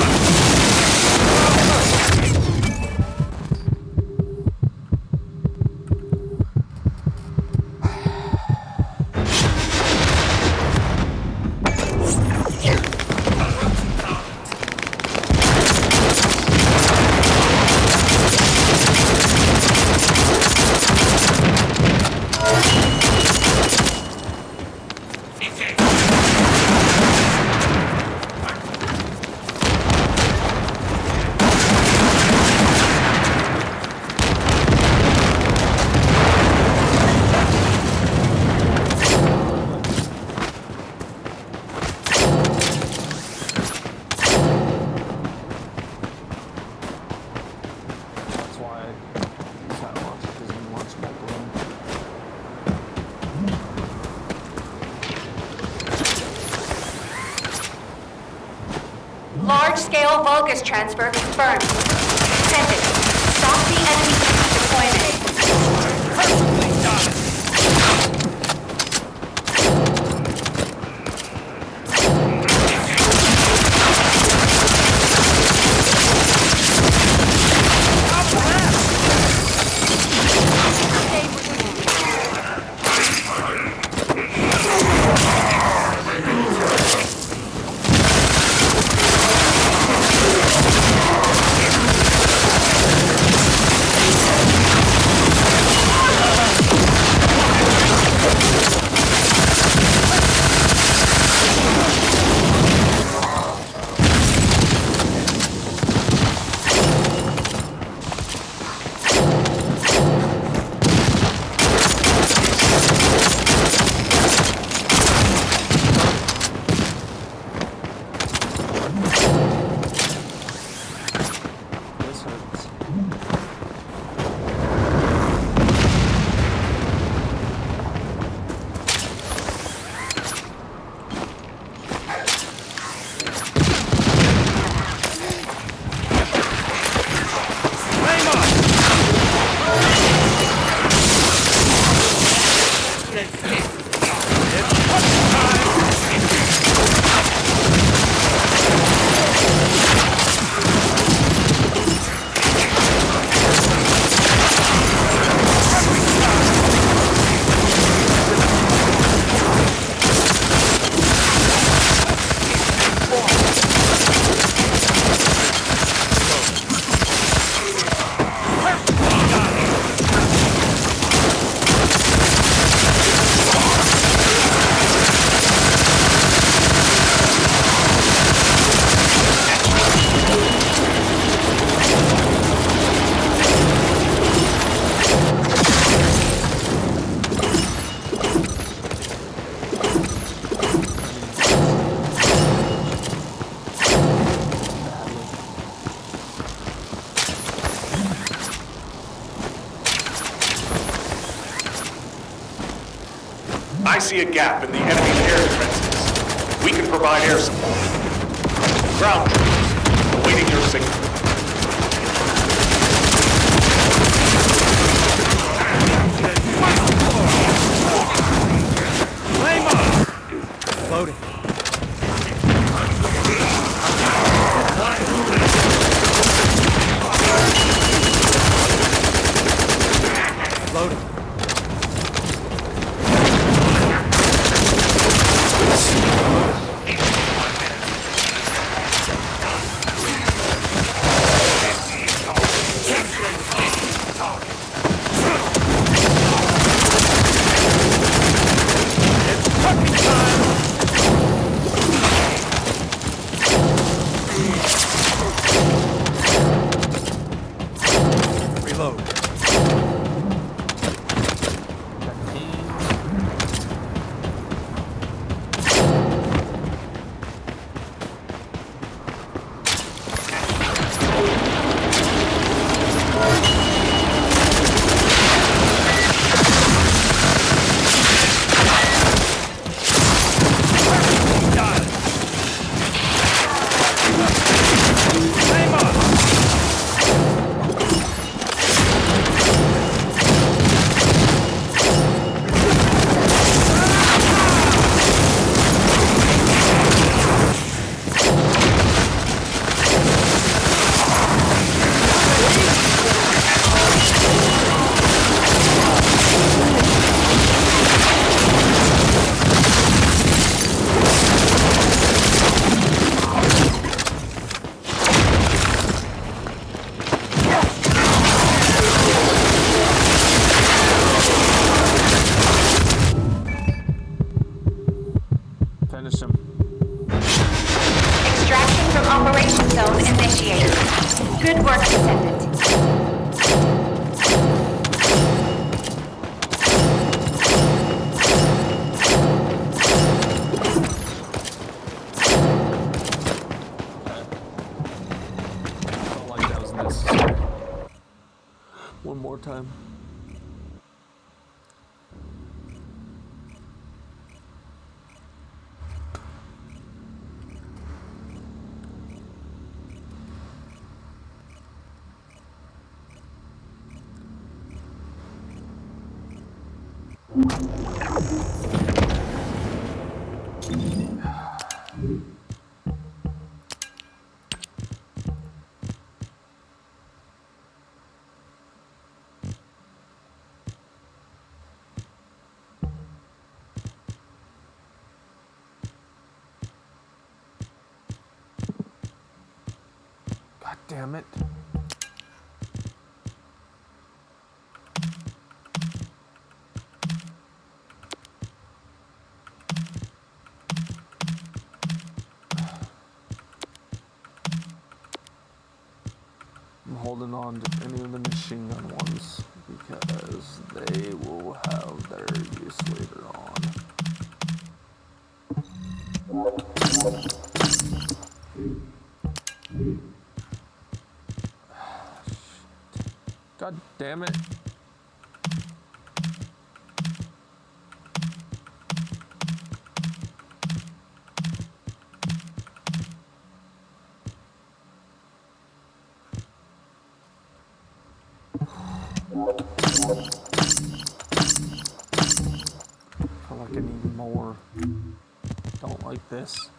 Large-scale Vulgus transfer confirmed. Send it. Stop the enemy deployment. Perfectly done! I see a gap in the enemy's air defenses. We can provide air support. Ground troops, awaiting your signal. Flame up! Loading. Loading. Finish him. Extraction from Operation Zone initiated. Good work, Descendant. Felt like that was necessary. One more time. God damn it. I'm holding on to any of the machine gun ones because they will have their use later on. God damn it. I feel like I need more. Don't like this.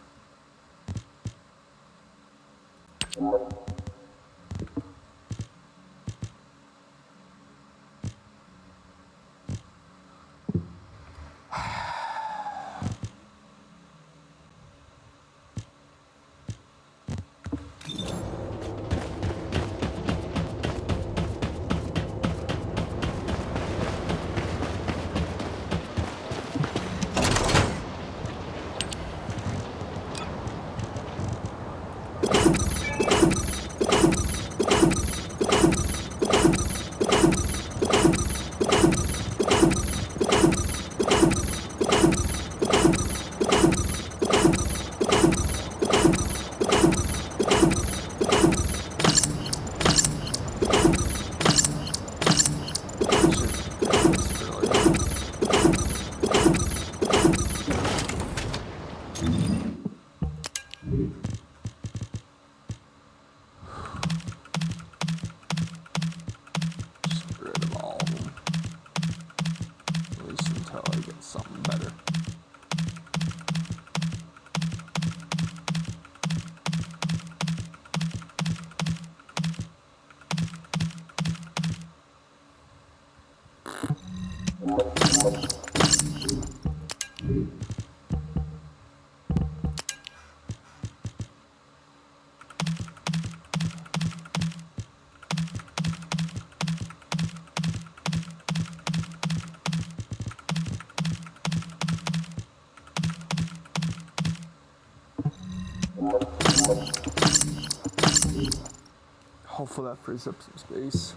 Hopefully that frees up some space.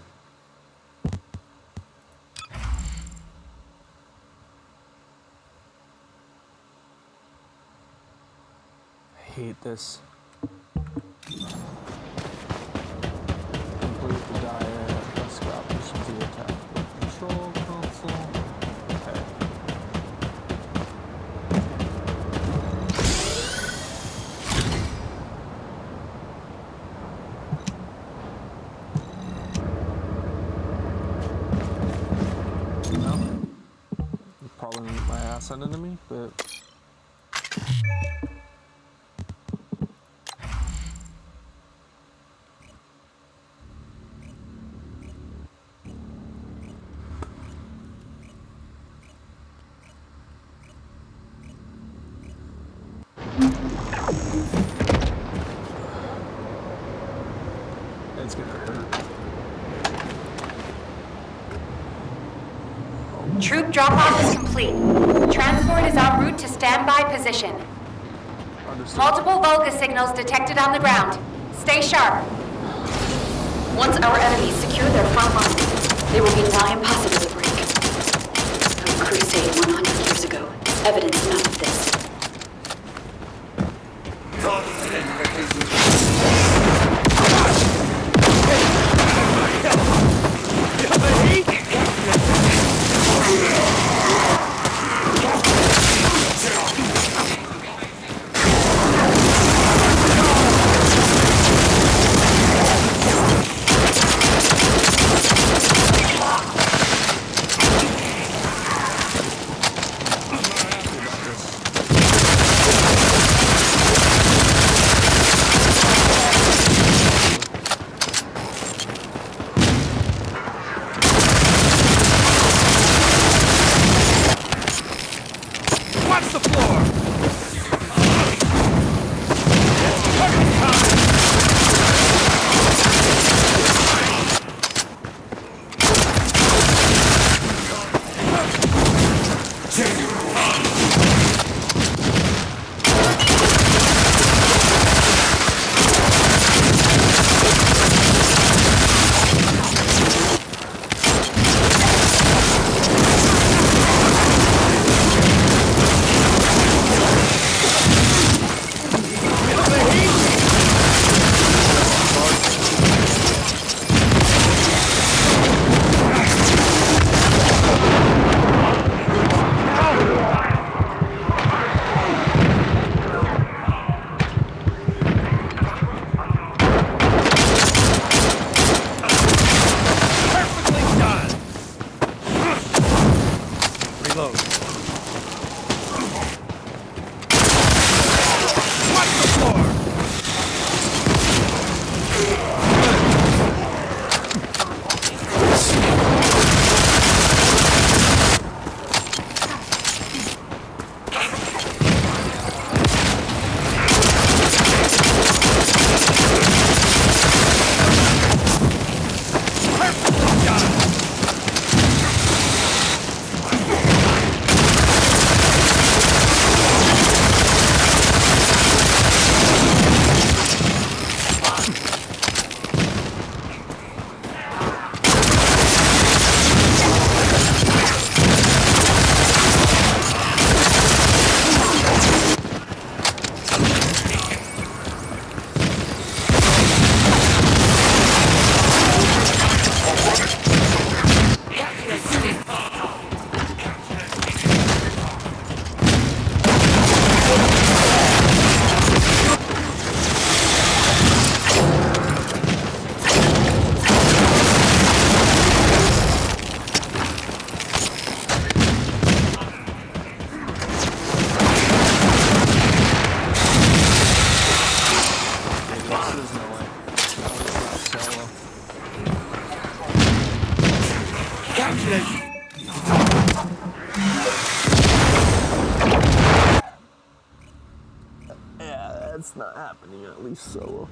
I hate this. Complete the diet. Let's go options to attack the control console. Okay. Probably my ass ended me, but it's gonna hurt. Troop drop-off is complete. Transport is en route to standby position. Understood. Multiple Volga signals detected on the ground. Stay sharp. Once our enemies secure their front line, they will be nigh impossible to break. A crusade 100 years ago is evidence enough of this. Watch the floor! That's not happening, at least solo.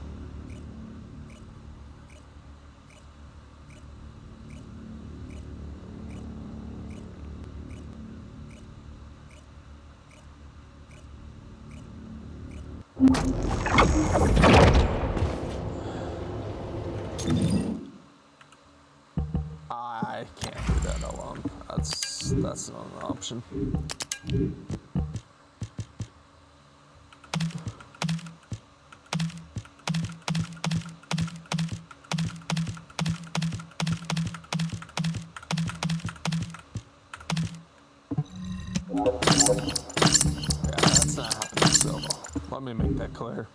I can't do that alone. That's not an option. Yeah, that's not happening solo. Let me make that clear.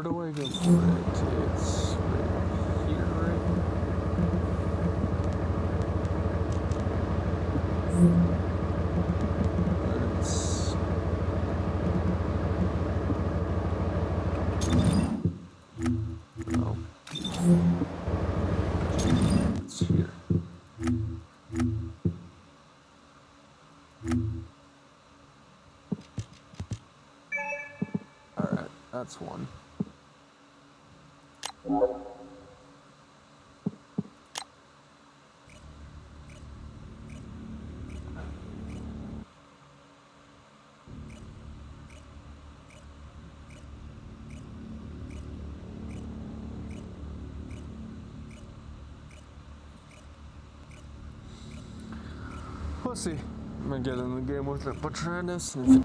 do I go for it? It's right here, right? It's... No. It's here. Alright, that's one. We'll see. I'm gonna get in the game with it, but trying to sniff it.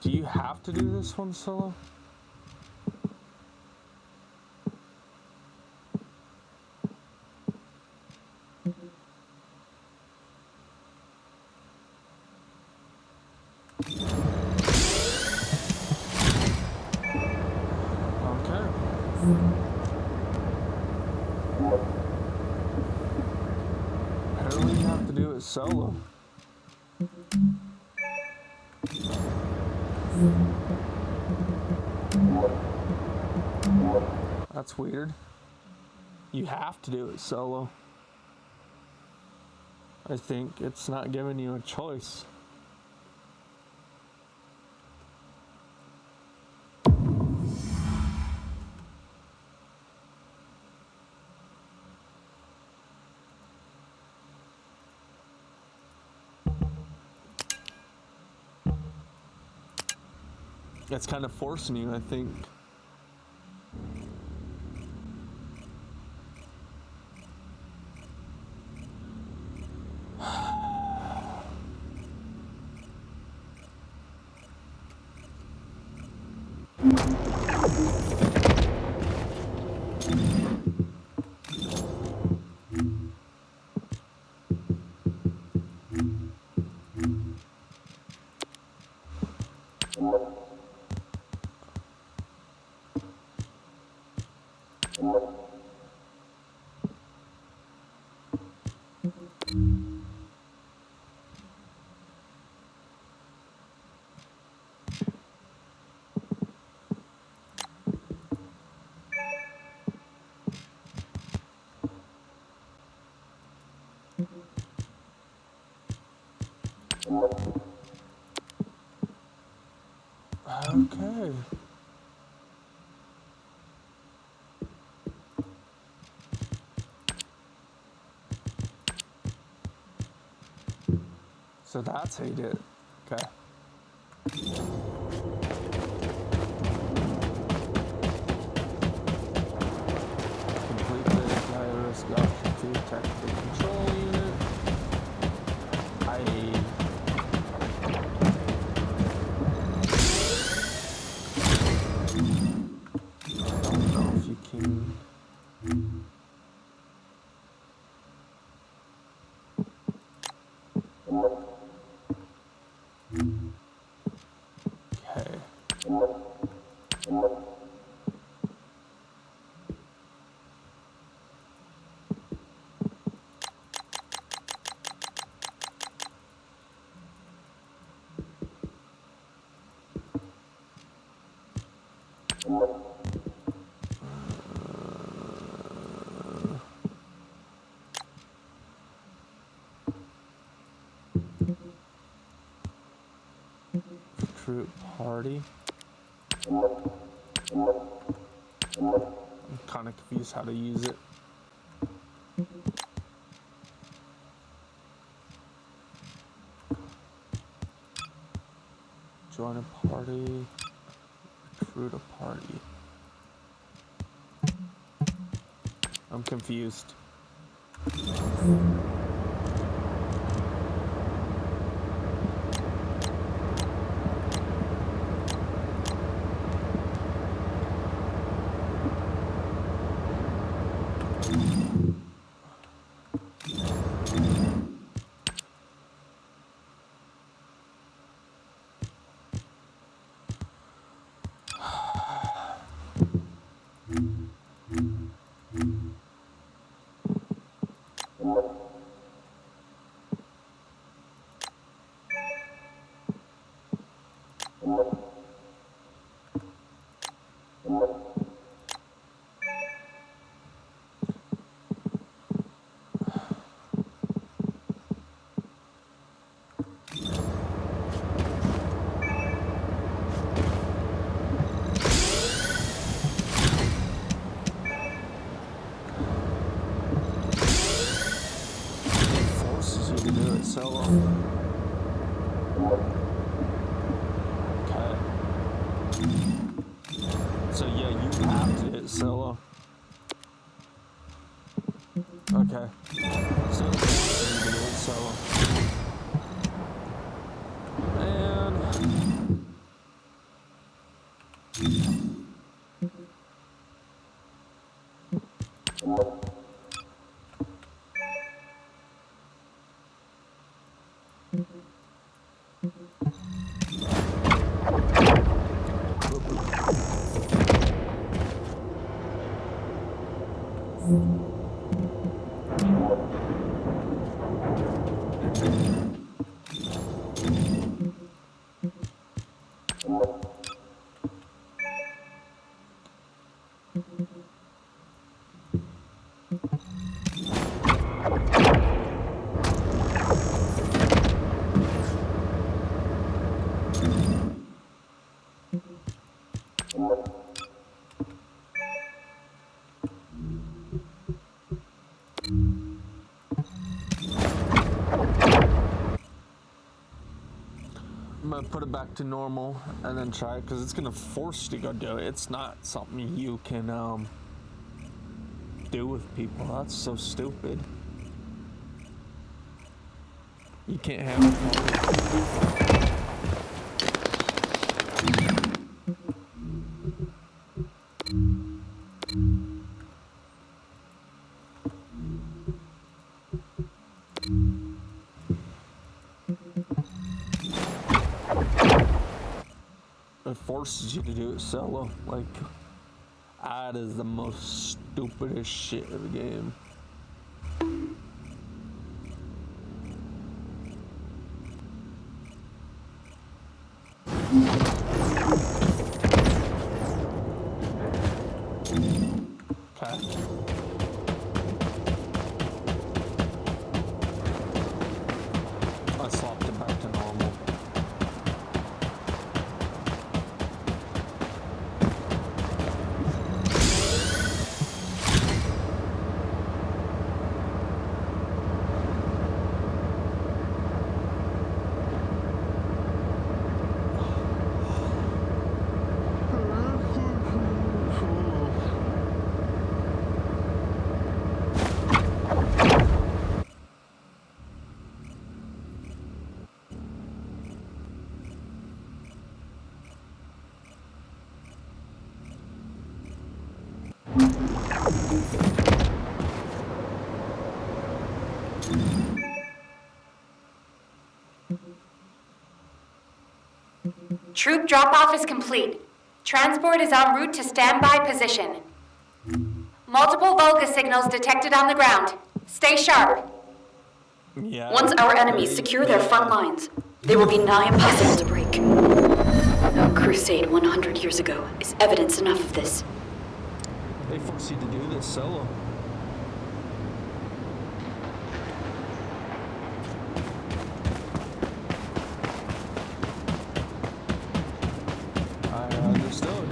Do you have to do this one solo? Okay. Apparently you have to do it solo. That's weird. You have to do it solo. I think it's not giving you a choice. It's kind of forcing you, I think. Okay. So that's how you did it. Okay. Complete the virus option to technical control unit. Recruit party. I'm kind of confused how to use it. Join a party. Recruit a party. I'm confused. Solo. Okay. So yeah, you have to hit solo. Okay. So you can hit solo. And I'm gonna put it back to normal and then try it because it's gonna force you to go do it. It's not something you can do with people. That's so stupid. You can't have it. It forces you to do it solo. Like, that is the most stupidest shit of the game. Okay. I swapped it back to normal. Troop drop-off is complete. Transport is en route to standby position. Multiple Volga signals detected on the ground. Stay sharp. Yeah. Once our enemies secure their front lines, they will be nigh impossible to break. Our crusade 100 years ago is evidence enough of this. They force you to do this solo. I understood.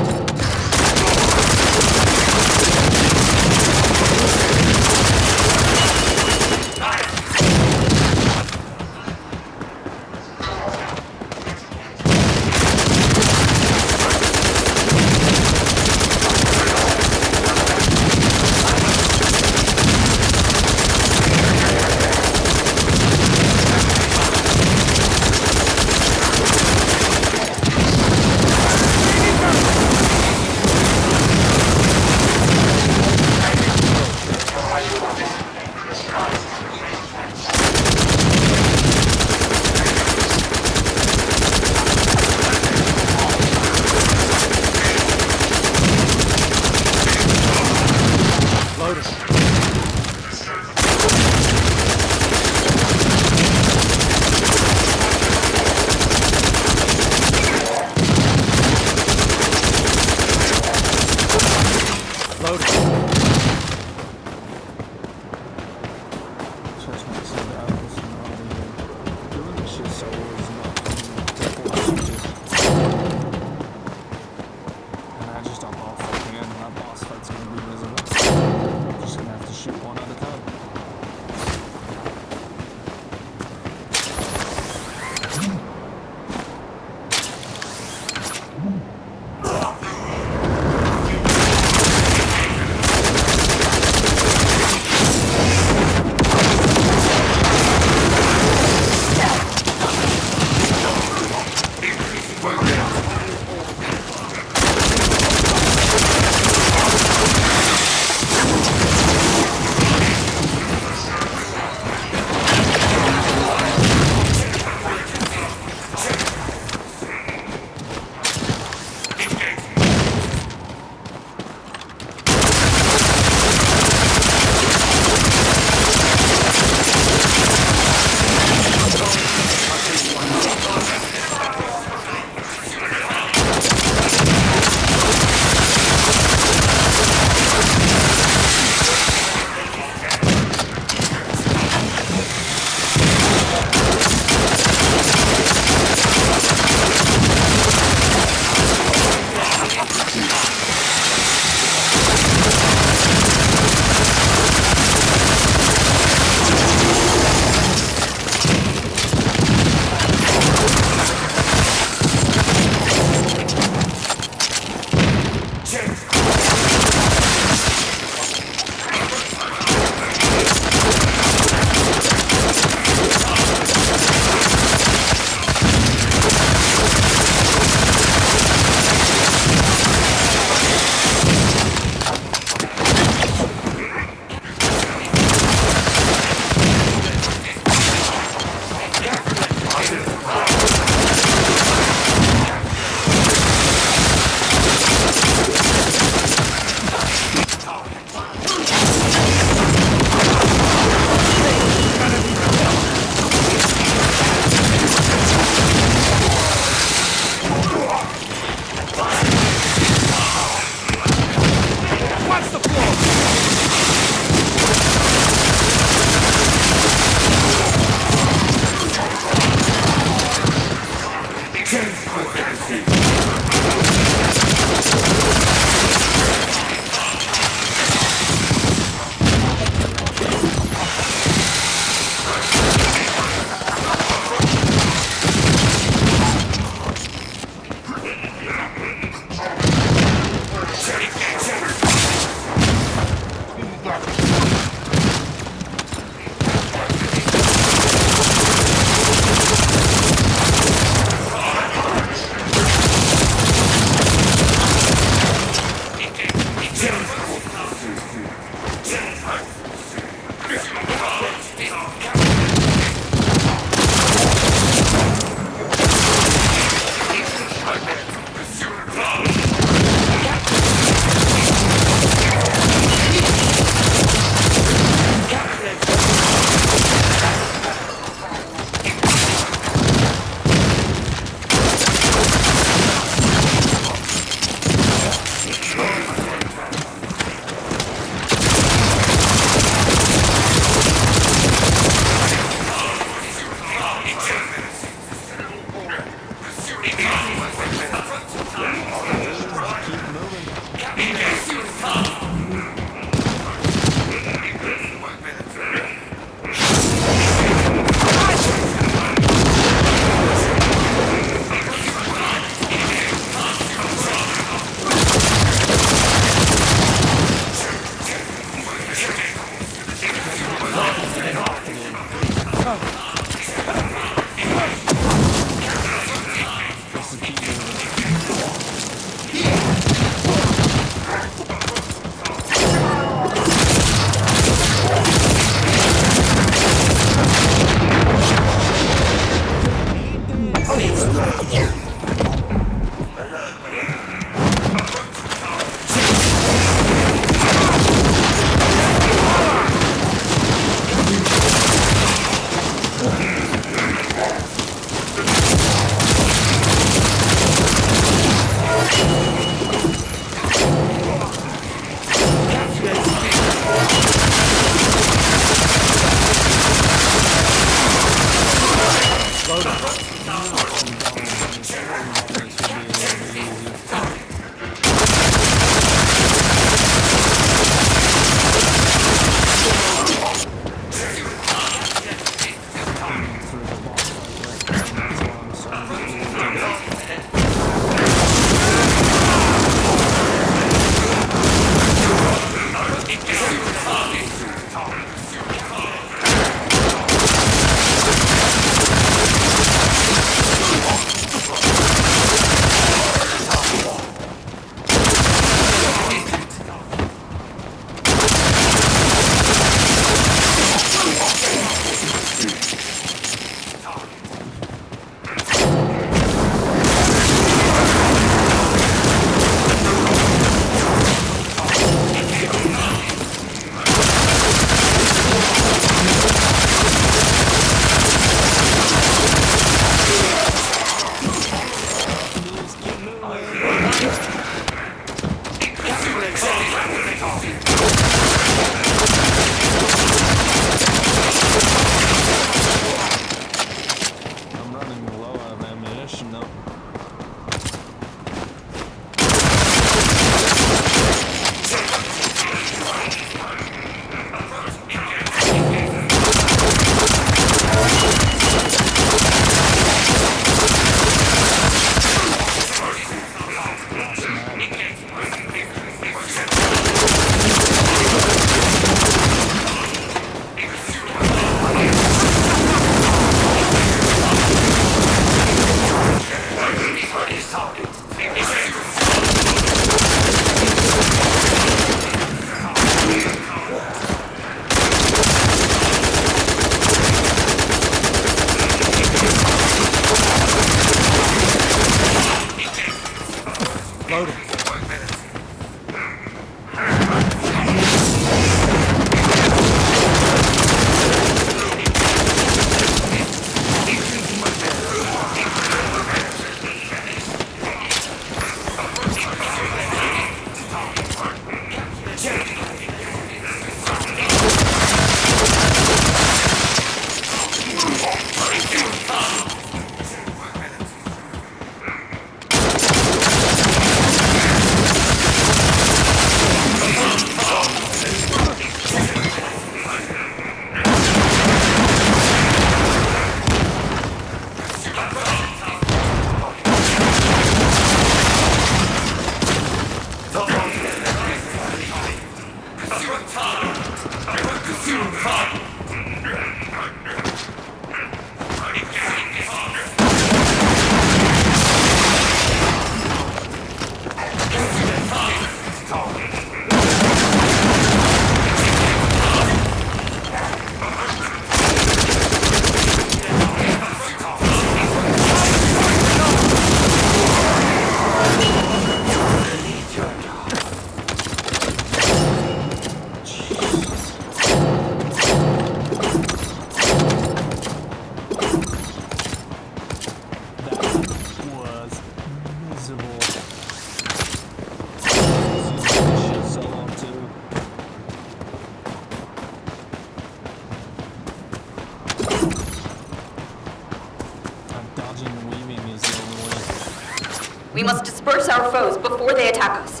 We must disperse our foes before they attack us.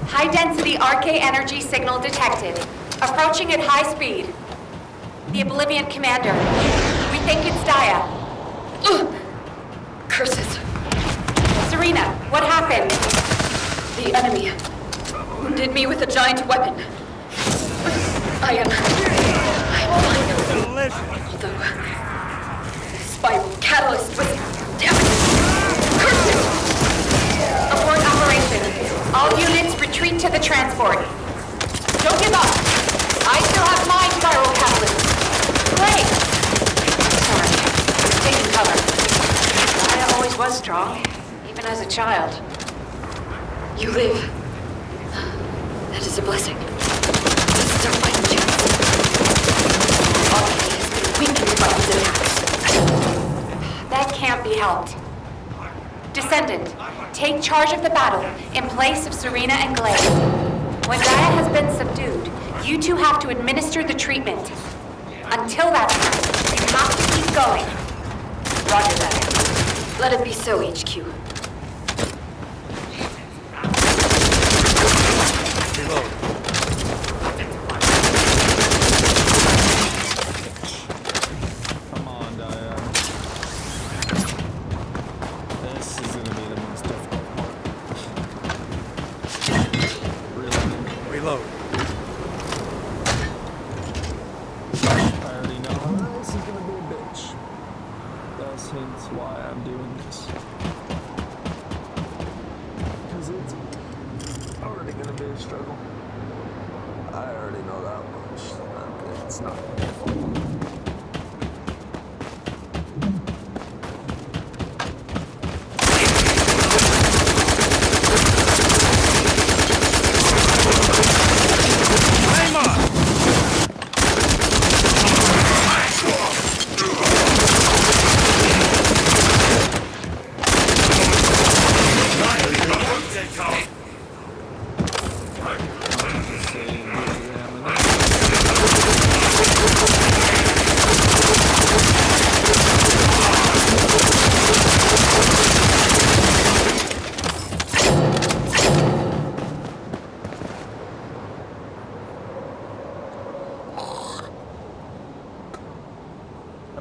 High-density RK energy signal detected. Approaching at high speed. The Oblivion Commander. We think it's Daya. Ugh. Curses. Serena, what happened? The enemy wounded me with a giant weapon. I'm fine. Delicious. Although the spiral catalyst was damaged. Curse it! Abort operation. All units retreat to the transport. Don't give up. I still have my spiral catalyst. Great! Sorry. Taking cover. I always was strong, even as a child. You live. That is a blessing. This is our fighting chance. Arcane has been weakened by these attacks. That can't be helped. Descendant, take charge of the battle in place of Serena and Glade. When Gaia has been subdued, you two have to administer the treatment. Until that time, you have to keep going. Roger that. Let it be so, HQ. Reload. Come on, Gaia. This is gonna be the most difficult part. Reload. I already know how this is gonna be a bitch. That's hence why I'm doing this. Because it's already gonna be a struggle. I already know that much. It's not difficult.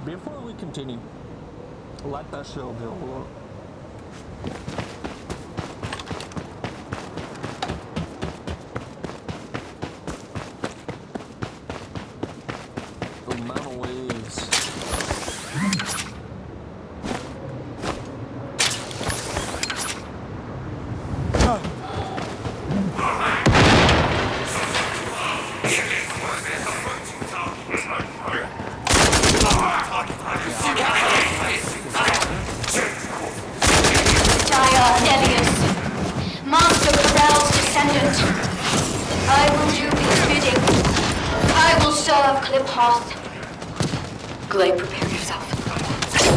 Before we continue, let that shield heal up. The amount of waves. Glade, prepare yourself.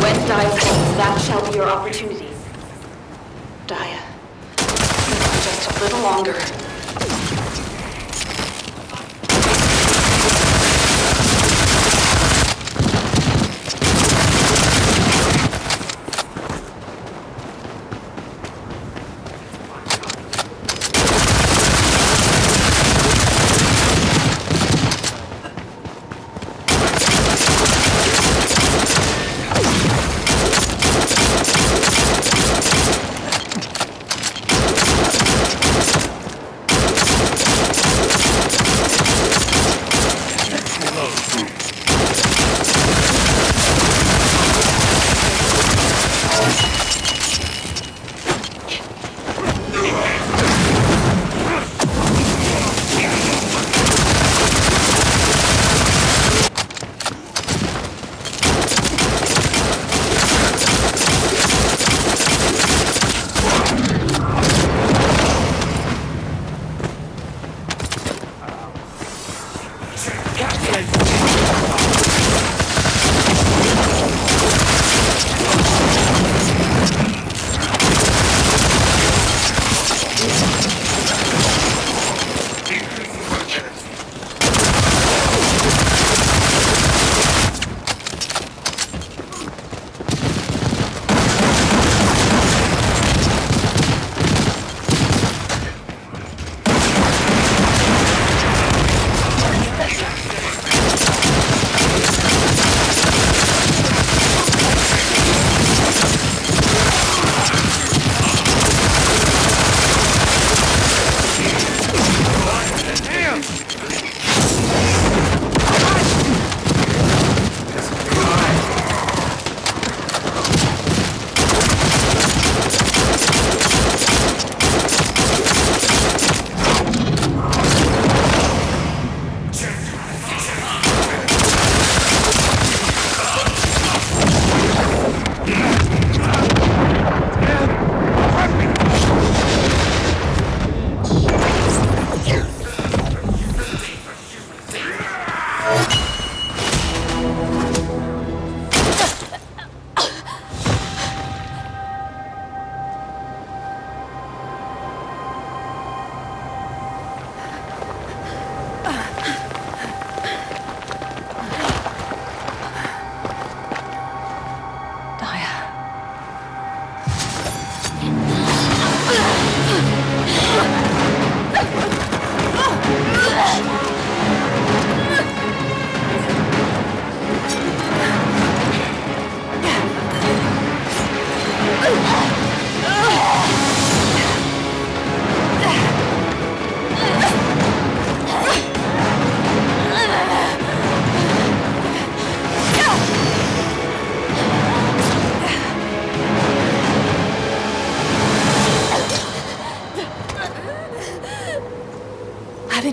When Dia falls, that shall be your opportunity. Dia. Just a little longer.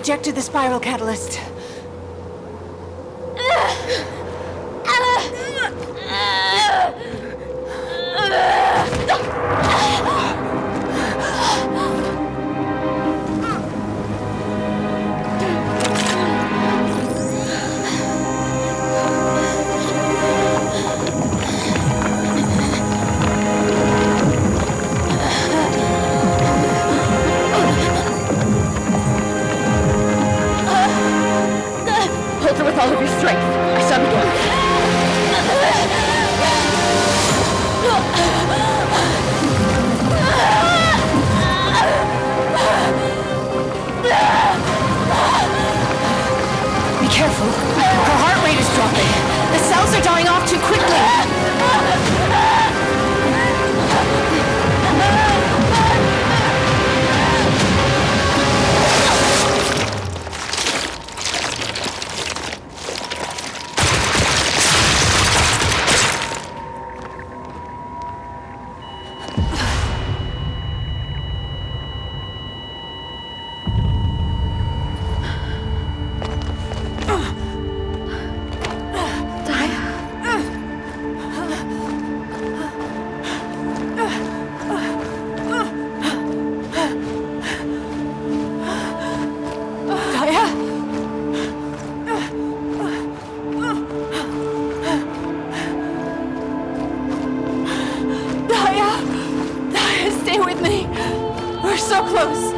ejected the spiral catalyst. Hold her with all of your strength. I shall begin. Be careful. Her heart rate is dropping. The cells are dying off too quickly. Stay with me. We're so close.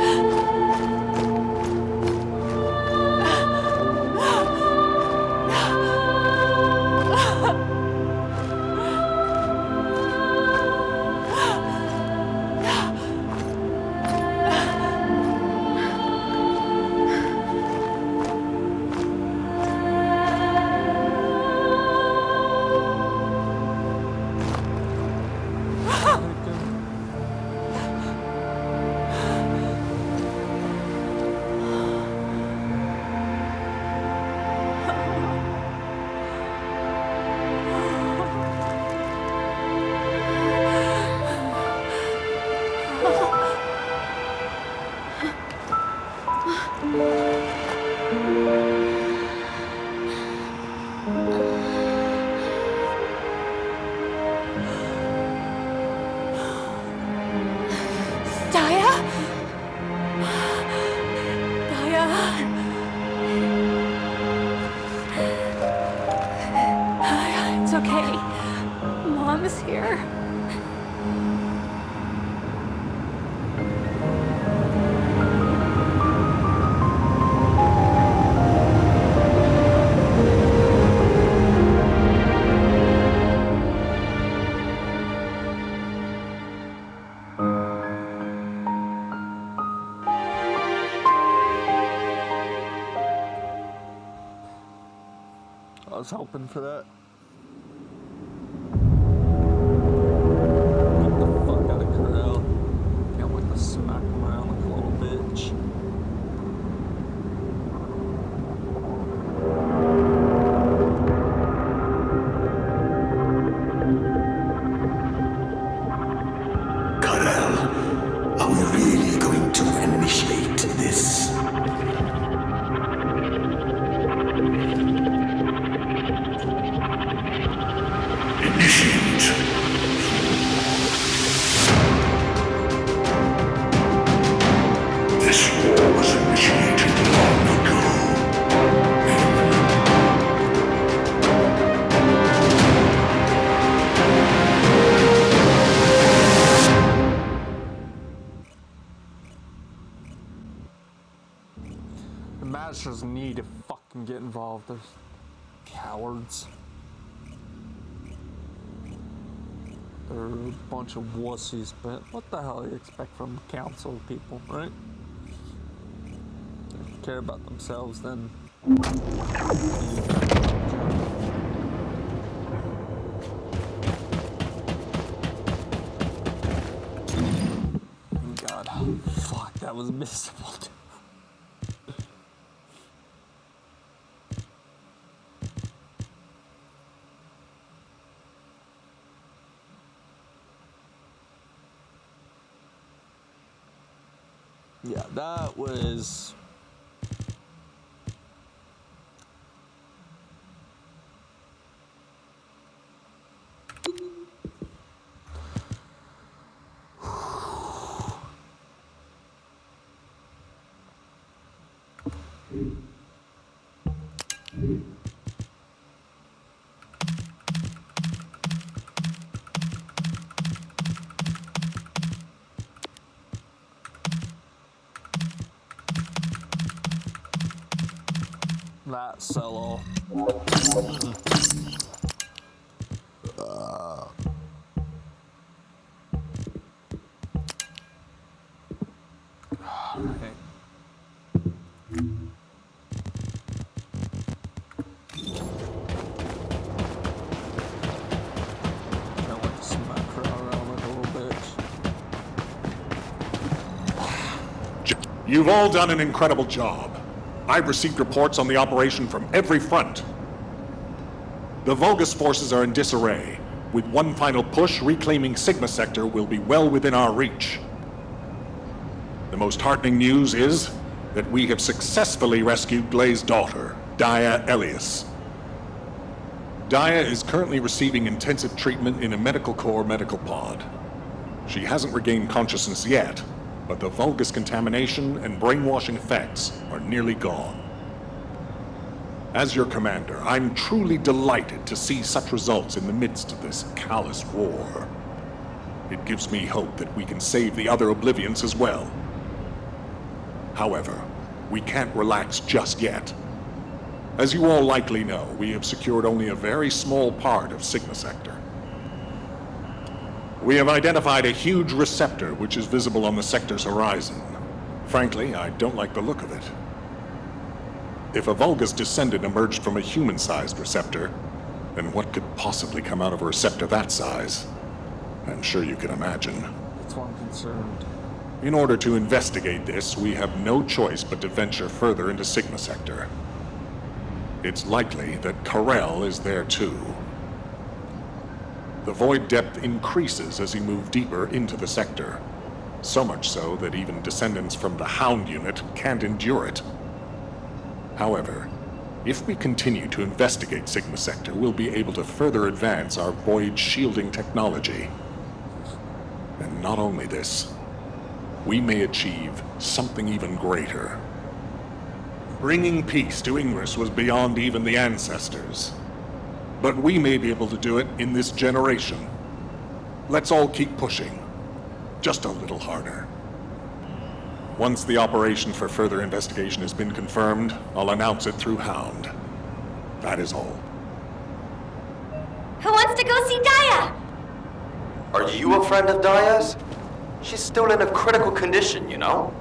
It's okay. Mom is here. I was hoping for that. Get the fuck out of Corel. Can't wait to smack him around like a little bitch. Corel, are we really going to initiate this? This war was initiated long ago. The Masters need to fucking get involved. They're cowards. They're a bunch of wussies, but what the hell do you expect from council people, right? They care about themselves, then. God, fuck, that was missable. Yeah, that was That solo. Okay. Can't wait to smack her around like a little bitch. You've all done an incredible job. I've received reports on the operation from every front. The Vulgus forces are in disarray. With one final push, reclaiming Sigma Sector will be well within our reach. The most heartening news is that we have successfully rescued Glay's daughter, Daya Elias. Daya is currently receiving intensive treatment in a Medical Corps medical pod. She hasn't regained consciousness yet, but the Vulgus contamination and brainwashing effects are nearly gone. As your commander, I'm truly delighted to see such results in the midst of this callous war. It gives me hope that we can save the other Oblivions as well. However, we can't relax just yet. As you all likely know, we have secured only a very small part of Sigma Sector. We have identified a huge receptor which is visible on the sector's horizon. Frankly, I don't like the look of it. If a Vulgus descendant emerged from a human-sized receptor, then what could possibly come out of a receptor that size? I'm sure you can imagine. That's why I'm concerned. In order to investigate this, we have no choice but to venture further into Sigma Sector. It's likely that Karel is there too. The void depth increases as you move deeper into the sector. So much so that even descendants from the Hound unit can't endure it. However, if we continue to investigate Sigma Sector, we'll be able to further advance our void shielding technology. And not only this, we may achieve something even greater. Bringing peace to Ingress was beyond even the ancestors. But we may be able to do it in this generation. Let's all keep pushing. Just a little harder. Once the operation for further investigation has been confirmed, I'll announce it through Hound. That is all. Who wants to go see Daya? Are you a friend of Daya's? She's still in a critical condition, you know?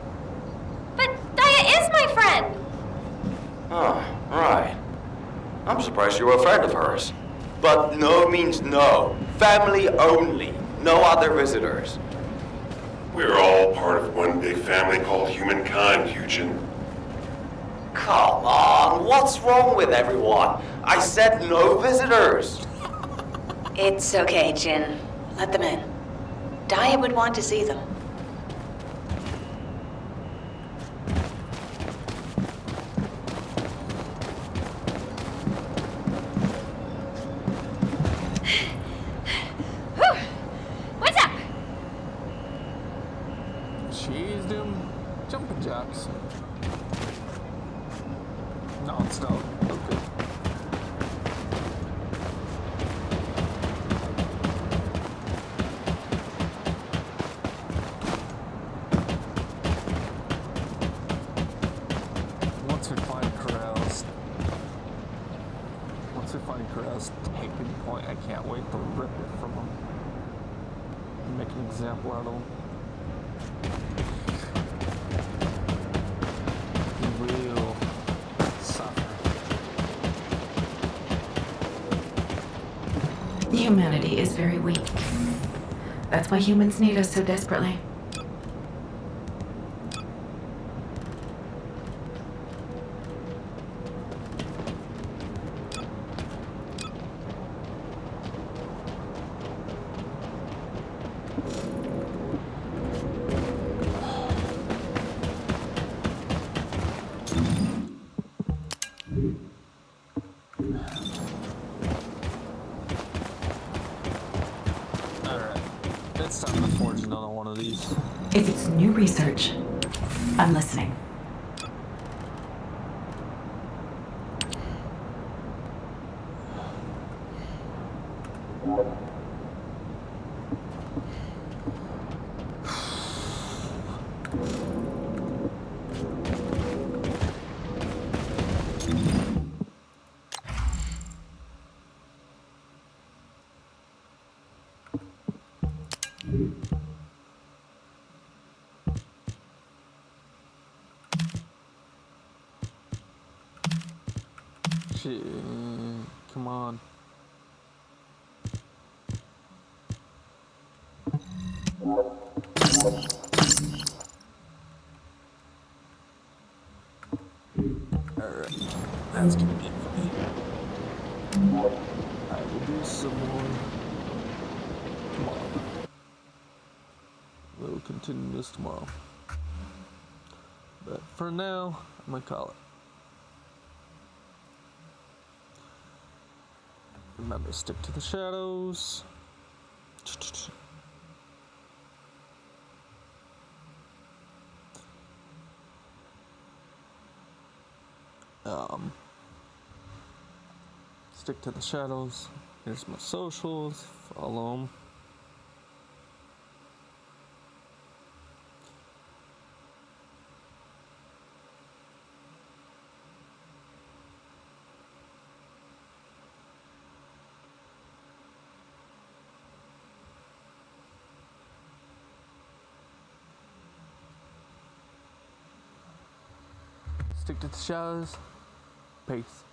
But Daya is my friend! Oh, right. I'm surprised you were a friend of hers. But no means no. Family only. No other visitors. We're all part of one big family called humankind, Eugen. Come on, what's wrong with everyone? I said no visitors. It's okay, Jin. Let them in. Daya would want to see them. What's up? She's doing jumping jacks. Non-stop. Okay. Karel's taking point, I can't wait to rip it from him. Make an example out of him. He will suffer. Humanity is very weak. That's why humans need us so desperately. It's time to forge another one of these. If it's new research, I'm listening. Shit, come on. Alright, that's gonna be it for me. I will do some more tomorrow. We'll continue this tomorrow. But for now, I'm gonna call it. Remember, stick to the shadows. Stick to the shadows. Here's my socials. Follow them. Stick to the shadows. Peace.